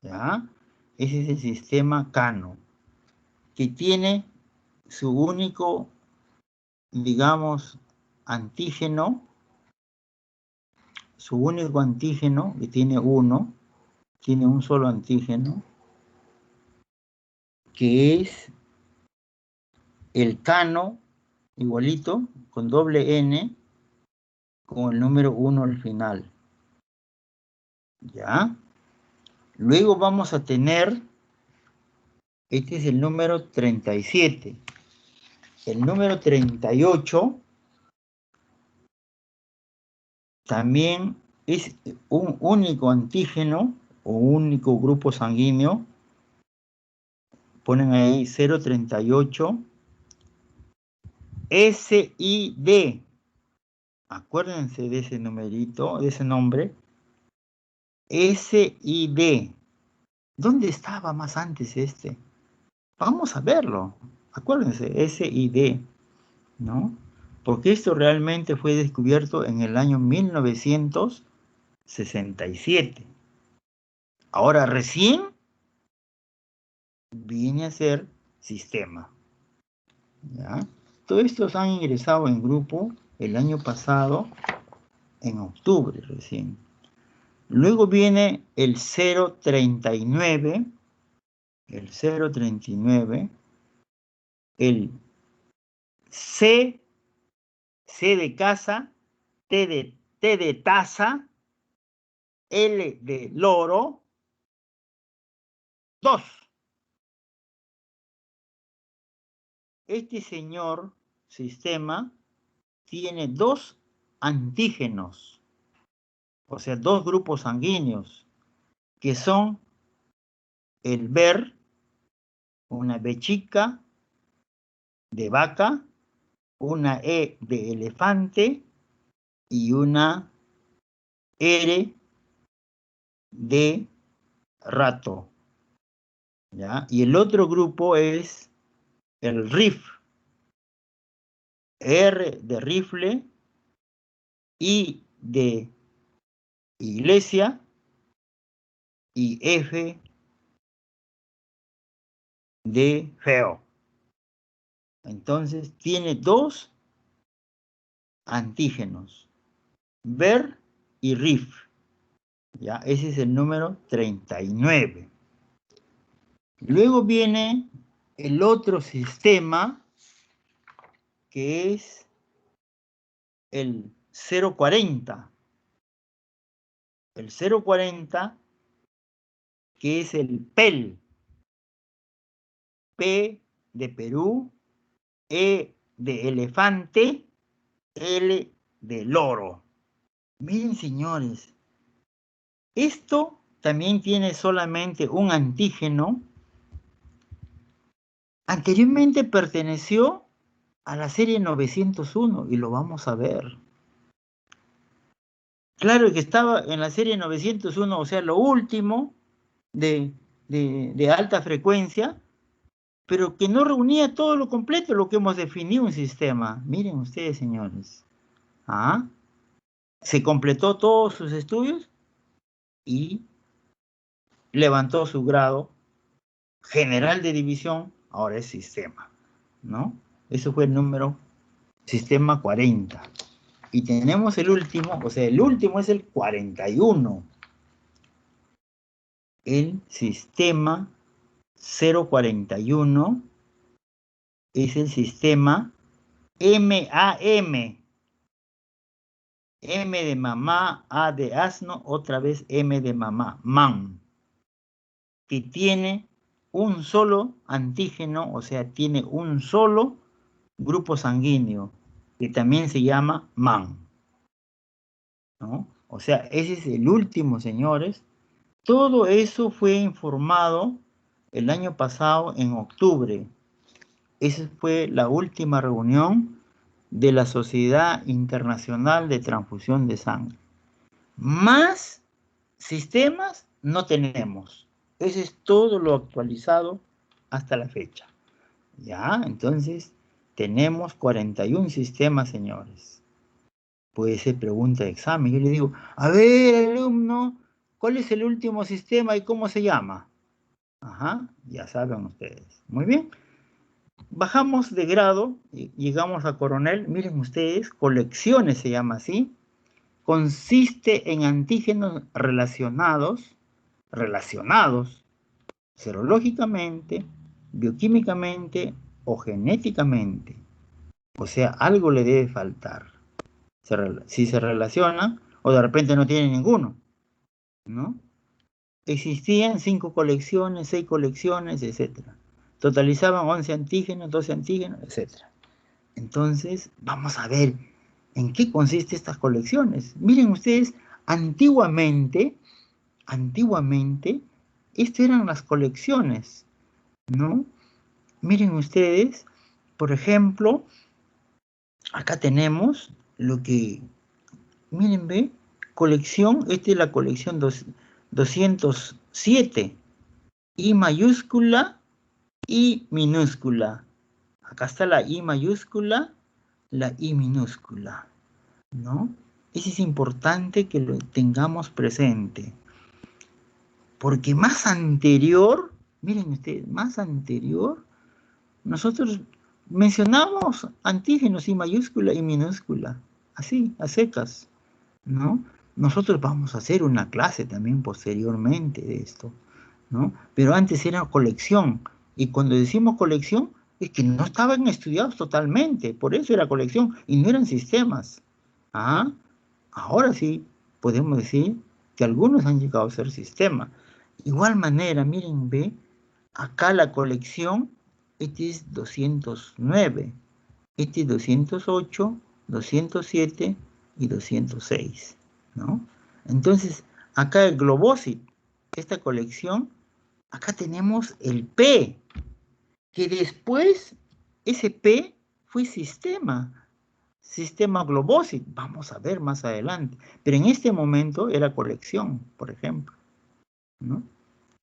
¿Ya? Ese es el sistema Cano, que tiene su único, digamos, antígeno, que tiene un solo antígeno, que es el Cano, igualito, con doble N, con el número 1 al final. ¿Ya? Luego vamos a tener, este es el número 37. El número 38 también es un único antígeno o único grupo sanguíneo. Ponen ahí 038 SID. Acuérdense de ese numerito, de ese nombre. SID. ¿Dónde estaba más antes este? Vamos a verlo. Acuérdense, SID, ¿no? Porque esto realmente fue descubierto en el año 1967. Ahora recién viene a ser sistema. ¿Ya? Todos estos han ingresado en grupo el año pasado, en octubre recién. Luego viene el 039, el C de casa, T de taza, L de loro, 2. Este señor sistema tiene 2 antígenos, o sea, 2 grupos sanguíneos, que son el ver, una B chica de vaca, una E de elefante y una R de rato, ¿ya? Y el otro grupo es el RIF, R de rifle, I de iglesia y F de feo. Entonces tiene 2 antígenos, ver y RIF. ¿Ya? Ese es el número 39. Luego viene el otro sistema, que es el 040. El 040, que es el PEL. P de Perú, E de elefante, L de loro. Miren, señores, esto también tiene solamente un antígeno. Anteriormente perteneció a la serie 901 y lo vamos a ver. Claro que estaba en la serie 901, o sea, lo último de alta frecuencia, pero que no reunía todo lo completo, lo que hemos definido un sistema. Miren ustedes, señores. ¿Ah? Se completó todos sus estudios y levantó su grado general de división, ahora es sistema, ¿no? Eso fue el número sistema 40. Y tenemos el último, o sea, el último es el 41. El sistema 041 es el sistema MAM. M de mamá, A de asno, otra vez M de mamá, MAM. Que tiene un solo antígeno, o sea, tiene un solo grupo sanguíneo, que también se llama MAM, ¿no? O sea, ese es el último, señores. Todo eso fue informado el año pasado, en octubre. Esa fue la última reunión de la Sociedad Internacional de Transfusión de Sangre. Más sistemas no tenemos. Ese es todo lo actualizado hasta la fecha. Ya, entonces tenemos 41 sistemas, señores. Puede ser pregunta de examen. Yo le digo, a ver, alumno, ¿cuál es el último sistema y cómo se llama? Ajá, ya saben ustedes. Muy bien. Bajamos de grado, llegamos a coronel. Miren ustedes, colecciones se llama así. Consiste en antígenos relacionados serológicamente, bioquímicamente o genéticamente. O sea, algo le debe faltar. Si se relaciona o de repente no tiene ninguno, ¿no? Existían 5 colecciones, 6 colecciones, etc. Totalizaban 11 antígenos, 12 antígenos, etc. Entonces, vamos a ver en qué consisten estas colecciones. Miren ustedes, antiguamente, estas eran las colecciones, ¿no? Miren ustedes, por ejemplo, acá tenemos lo que, miren, ve, colección, esta es la colección 207, I mayúscula, I minúscula. Acá está la I mayúscula, la I minúscula, ¿no? Eso es importante que lo tengamos presente. Porque más anterior, miren ustedes, más anterior, nosotros mencionamos antígenos I mayúscula y minúscula, así, a secas, ¿no? Nosotros vamos a hacer una clase también posteriormente de esto, ¿no? Pero antes era colección, y cuando decimos colección, Es que no estaban estudiados totalmente, por eso era colección y no eran sistemas. ¿Ah? Ahora sí podemos decir que algunos han llegado a ser sistema. Igual manera, miren, ve, acá la colección, este es 209, este es 208, 207 y 206, ¿no? Entonces, acá el Globosit, esta colección, acá tenemos el P, que después ese P fue sistema Globosit, vamos a ver más adelante, pero en este momento era colección, por ejemplo, ¿no?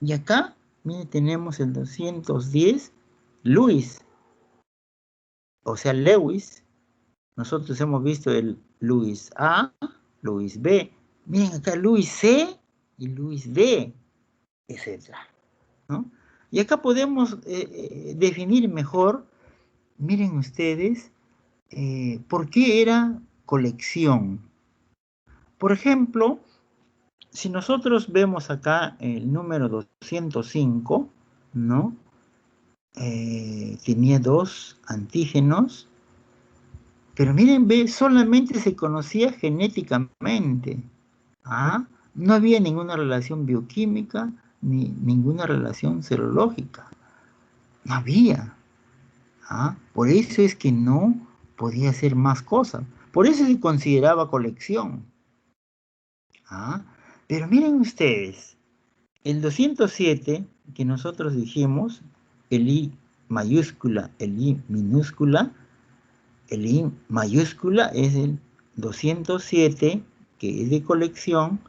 Y acá, mire, tenemos el 210, Lewis, o sea, Lewis. Nosotros hemos visto el Lewis A, Lewis B. Miren acá, Lewis C y Lewis D, etc., ¿no? Y acá podemos definir mejor, miren ustedes, por qué era colección. Por ejemplo, si nosotros vemos acá el número 205, ¿no? Tenía 2 antígenos, pero miren, ve, solamente se conocía genéticamente. ¿Ah? No había ninguna relación bioquímica ni ninguna relación serológica. No había. ¿Ah? Por eso es que no podía hacer más cosas. Por eso se consideraba colección. ¿Ah? Pero miren ustedes, el 207 que nosotros dijimos, el I mayúscula, el I minúscula, el I mayúscula es el 207, que es de colección,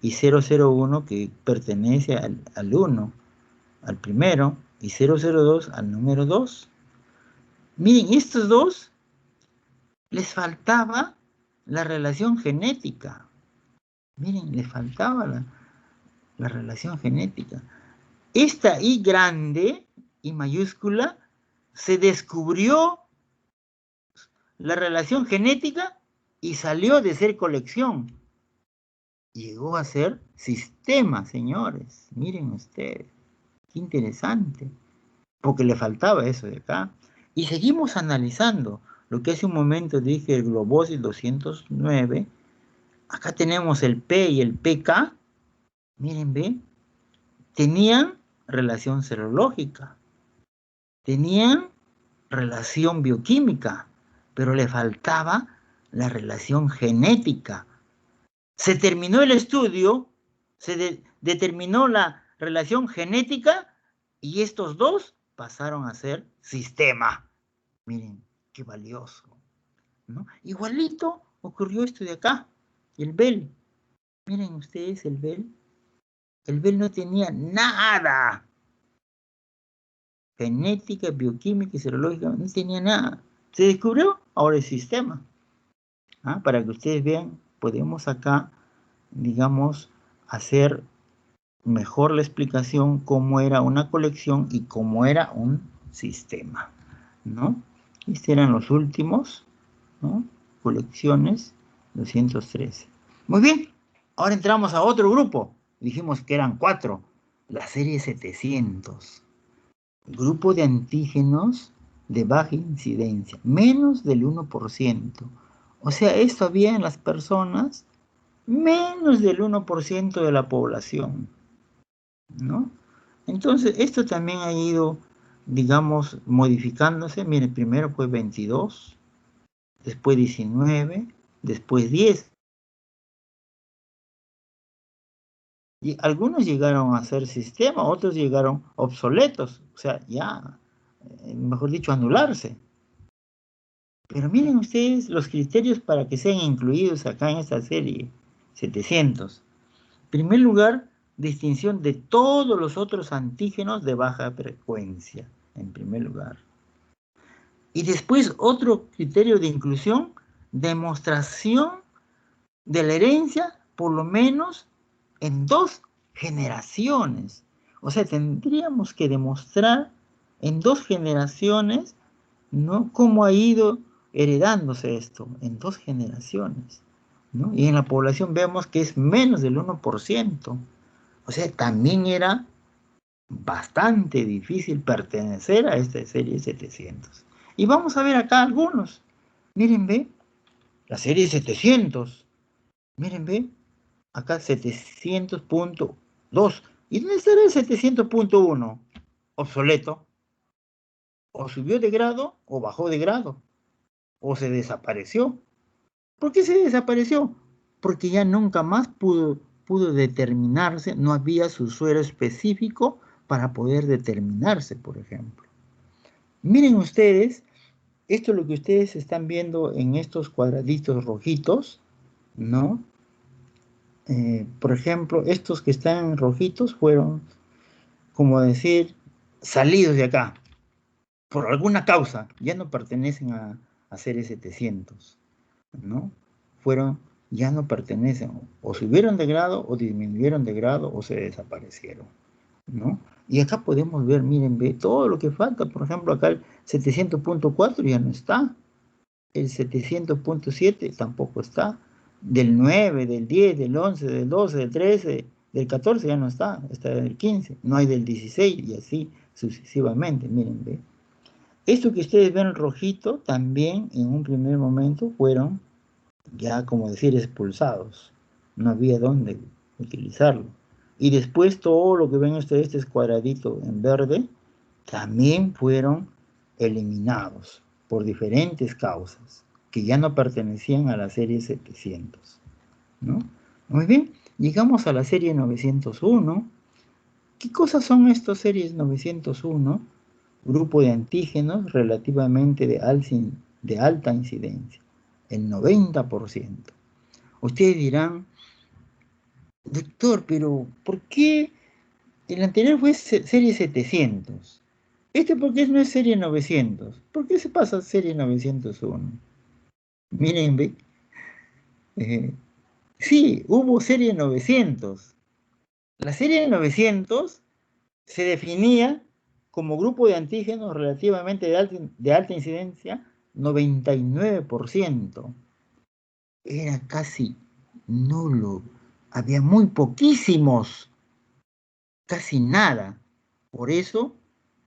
y 001, que pertenece al 1, al primero, y 002 al número 2. Miren, estos dos les faltaba la relación genética. Miren, les faltaba la relación genética. Esta I grande, I mayúscula, se descubrió la relación genética y salió de ser colección. Llegó a ser sistema, señores. Miren ustedes, qué interesante, porque le faltaba eso de acá. Y seguimos analizando lo que hace un momento dije, el Globosit 209. Acá tenemos el P y el PK. Miren, ve, tenían relación serológica, tenían relación bioquímica, pero le faltaba la relación genética. Se terminó el estudio, se determinó la relación genética y estos dos pasaron a ser sistema. Miren, qué valioso, ¿no? Igualito ocurrió esto de acá, el Bell. Miren ustedes el Bell. El Bell no tenía nada. Genética, bioquímica y serológica, no tenía nada. Se descubrió, ahora el sistema. ¿Ah? Para que ustedes vean, podemos acá, digamos, hacer mejor la explicación cómo era una colección y cómo era un sistema, ¿no? Estos eran los últimos, ¿no? Colecciones 213. Muy bien, ahora entramos a otro grupo. Dijimos que eran 4, la serie 700. Grupo de antígenos de baja incidencia, menos del 1%. O sea, esto había en las personas menos del 1% de la población, ¿no? Entonces, esto también ha ido, digamos, modificándose. Mire, primero fue 22, después 19, después 10. Y algunos llegaron a ser sistema, otros llegaron obsoletos, o sea, ya, mejor dicho, anularse. Pero miren ustedes los criterios para que sean incluidos acá en esta serie 700. En primer lugar, distinción de todos los otros antígenos de baja frecuencia, en primer lugar. Y después otro criterio de inclusión, demostración de la herencia, por lo menos en 2 generaciones. O sea, tendríamos que demostrar en 2 generaciones, ¿no?, cómo ha ido heredándose esto, en 2 generaciones, ¿no? Y en la población vemos que es menos del 1%. O sea, también era bastante difícil pertenecer a esta serie 700. Y vamos a ver acá algunos. Miren, ve, la serie 700. Miren, ve, acá 700.2. ¿Y dónde estará el 700.1? Obsoleto. O subió de grado o bajó de grado. O se desapareció. ¿Por qué se desapareció? Porque ya nunca más pudo determinarse, no había su suero específico para poder determinarse, por ejemplo. Miren ustedes, esto es lo que ustedes están viendo en estos cuadraditos rojitos, ¿no? Por ejemplo, estos que están rojitos fueron, como decir, salidos de acá, por alguna causa, ya no pertenecen a series 700, ¿no? Ya no pertenecen, o subieron de grado, o disminuyeron de grado, o se desaparecieron, ¿no? Y acá podemos ver, miren, ve todo lo que falta. Por ejemplo, acá el 700.4 ya no está, el 700.7 tampoco está, del 9, del 10, del 11, del 12, del 13, del 14 ya no está, está del 15, no hay del 16 y así sucesivamente, miren, ve. Esto que ustedes ven rojito también en un primer momento fueron ya, como decir, expulsados. No había dónde utilizarlo. Y después todo lo que ven ustedes, este cuadradito en verde, también fueron eliminados por diferentes causas que ya no pertenecían a la serie 700, ¿no? Muy bien, llegamos a la serie 901. ¿Qué cosas son estas series 901? Grupo de antígenos relativamente de alta incidencia, el 90%. Ustedes dirán, doctor, pero ¿por qué el anterior fue serie 700? ¿Por qué no es serie 900? ¿Por qué se pasa a serie 901? Miren, ve, eh, sí, hubo serie 900. La serie 900 se definía como grupo de antígenos relativamente de alta incidencia, 99%. Era casi nulo. Había muy poquísimos, casi nada. Por eso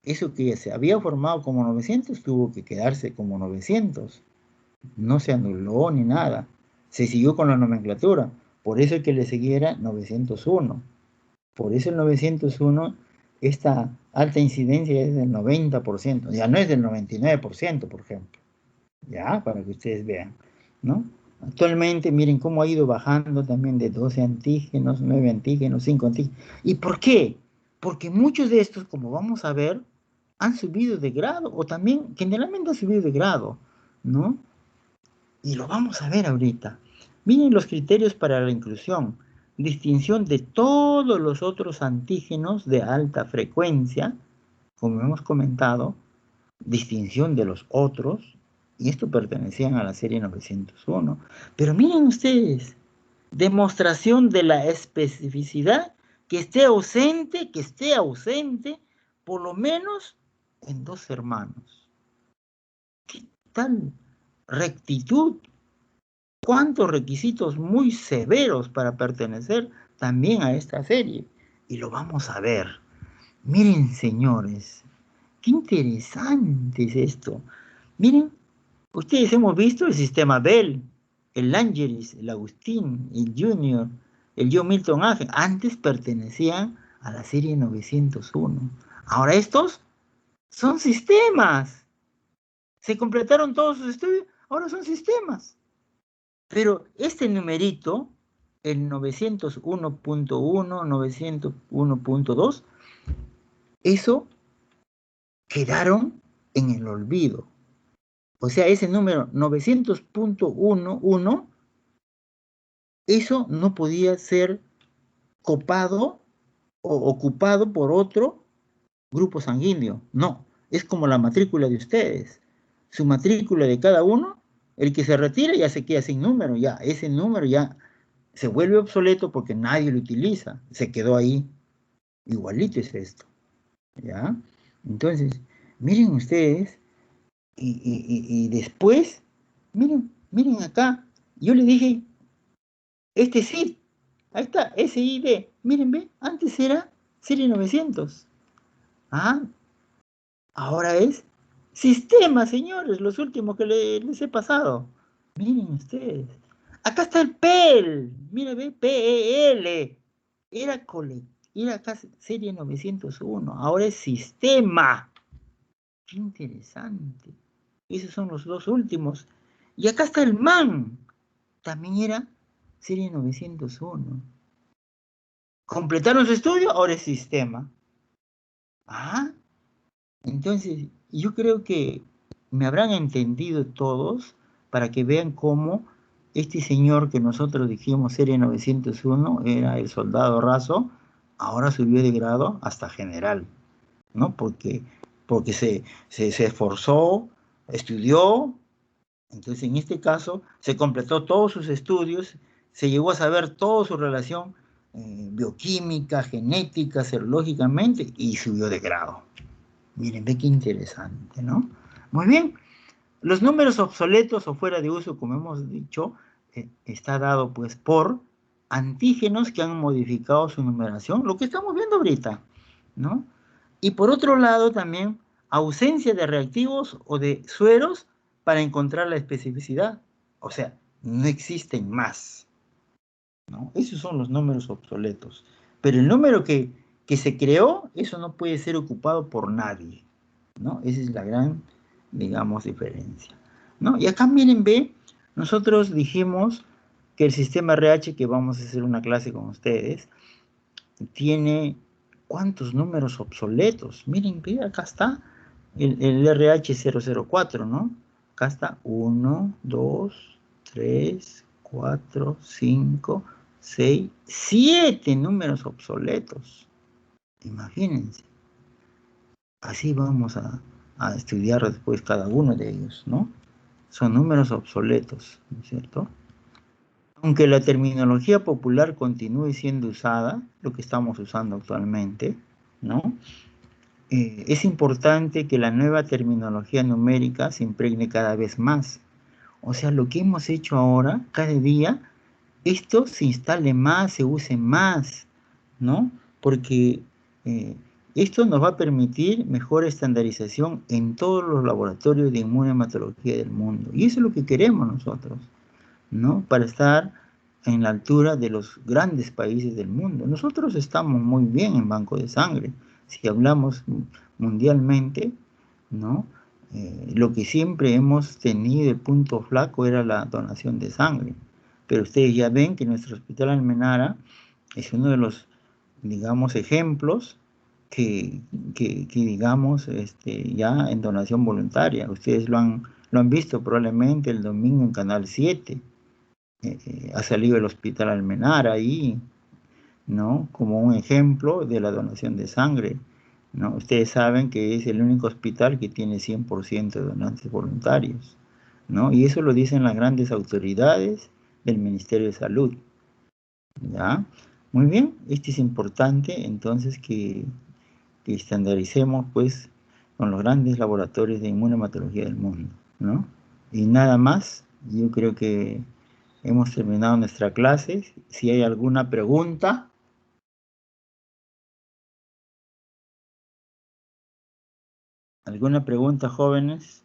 que se había formado como 900 tuvo que quedarse como 900. No se anuló ni nada. Se siguió con la nomenclatura. Por eso el que le siguiera 901. Por eso el 901, esta alta incidencia es del 90%. Ya no es del 99%, por ejemplo. Ya, para que ustedes vean, ¿no? Actualmente, miren cómo ha ido bajando también de 12 antígenos, 9 antígenos, 5 antígenos. ¿Y por qué? Porque muchos de estos, como vamos a ver, han subido de grado, o también generalmente han subido de grado, ¿no? Y lo vamos a ver ahorita. Miren los criterios para la inclusión. Distinción de todos los otros antígenos de alta frecuencia, como hemos comentado, distinción de los otros, y esto pertenecían a la serie 901. Pero miren ustedes, demostración de la especificidad que esté ausente, por lo menos en dos hermanos. ¿Qué tal rectitud? ¿Cuántos requisitos muy severos para pertenecer también a esta serie? Y lo vamos a ver. Miren, señores, qué interesante es esto. Miren, ustedes hemos visto el sistema Bell, el Langelis, el Agustín, el Junior, el John Milton Agent. Antes pertenecían a la serie 901. Ahora estos son sistemas. Se completaron todos sus estudios, ahora son sistemas. Pero este numerito, el 901.1, 901.2, eso quedaron en el olvido. O sea, ese número 900.11, eso no podía ser copado o ocupado por otro grupo sanguíneo. No, es como la matrícula de ustedes. Su matrícula de cada uno, el que se retira ya se queda sin número, ya ese número ya se vuelve obsoleto porque nadie lo utiliza. Se quedó ahí. Igualito es esto. ¿Ya? Entonces, miren ustedes, y después, miren acá, yo le dije, sí, ahí está, SID, miren, ve, antes era serie 900, ¿Ah? Ahora es sistema, señores, los últimos que les he pasado. Miren ustedes. Acá está el PEL. Mira, ve, PEL. Era, era acá serie 901. Ahora es sistema. Qué interesante. Esos son los dos últimos. Y acá está el MAN. También era serie 901. Completaron su estudio, ahora es sistema. Ah, entonces yo creo que me habrán entendido todos para que vean cómo este señor que nosotros dijimos serie 901 era el soldado raso, ahora subió de grado hasta general, ¿no? Porque se esforzó, estudió. Entonces, en este caso, se completó todos sus estudios, se llegó a saber toda su relación bioquímica, genética, serológicamente, y subió de grado. Miren, ve qué interesante, ¿no? Muy bien. Los números obsoletos o fuera de uso, como hemos dicho, está dado pues por antígenos que han modificado su numeración, lo que estamos viendo ahorita, ¿no? Y por otro lado también ausencia de reactivos o de sueros para encontrar la especificidad. O sea, no existen más, ¿no? Esos son los números obsoletos. Pero el número que se creó, eso no puede ser ocupado por nadie, ¿no? Esa es la gran, digamos, diferencia, ¿no? Y acá miren, ve, nosotros dijimos que el sistema RH, que vamos a hacer una clase con ustedes, tiene cuántos números obsoletos. Miren, ve, acá está el RH 004, ¿no? Acá está 1, 2, 3, 4, 5, 6, 7 números obsoletos. Imagínense. Así vamos a estudiar después cada uno de ellos, ¿no? Son números obsoletos, ¿no es cierto? Aunque la terminología popular continúe siendo usada, lo que estamos usando actualmente, ¿no? Es importante que la nueva terminología numérica se impregne cada vez más. O sea, lo que hemos hecho ahora, cada día, esto se instale más, se use más, ¿no? Porque eh, esto nos va a permitir mejor estandarización en todos los laboratorios de inmunohematología del mundo. Y eso es lo que queremos nosotros, ¿no? Para estar en la altura de los grandes países del mundo. Nosotros estamos muy bien en banco de sangre. Si hablamos mundialmente, ¿no? Lo que siempre hemos tenido, el punto flaco, era la donación de sangre. Pero ustedes ya ven que nuestro Hospital Almenara es uno de los, digamos, ejemplos digamos, ya en donación voluntaria. Ustedes lo han visto probablemente el domingo en Canal 7. Ha salido el Hospital Almenara ahí, ¿no? Como un ejemplo de la donación de sangre, ¿no? Ustedes saben que es el único hospital que tiene 100% de donantes voluntarios, ¿no? Y eso lo dicen las grandes autoridades del Ministerio de Salud, ¿ya? Muy bien, es importante entonces que estandaricemos, pues, con los grandes laboratorios de inmunohematología del mundo, ¿no? Y nada más, yo creo que hemos terminado nuestra clase. Si hay alguna pregunta, jóvenes.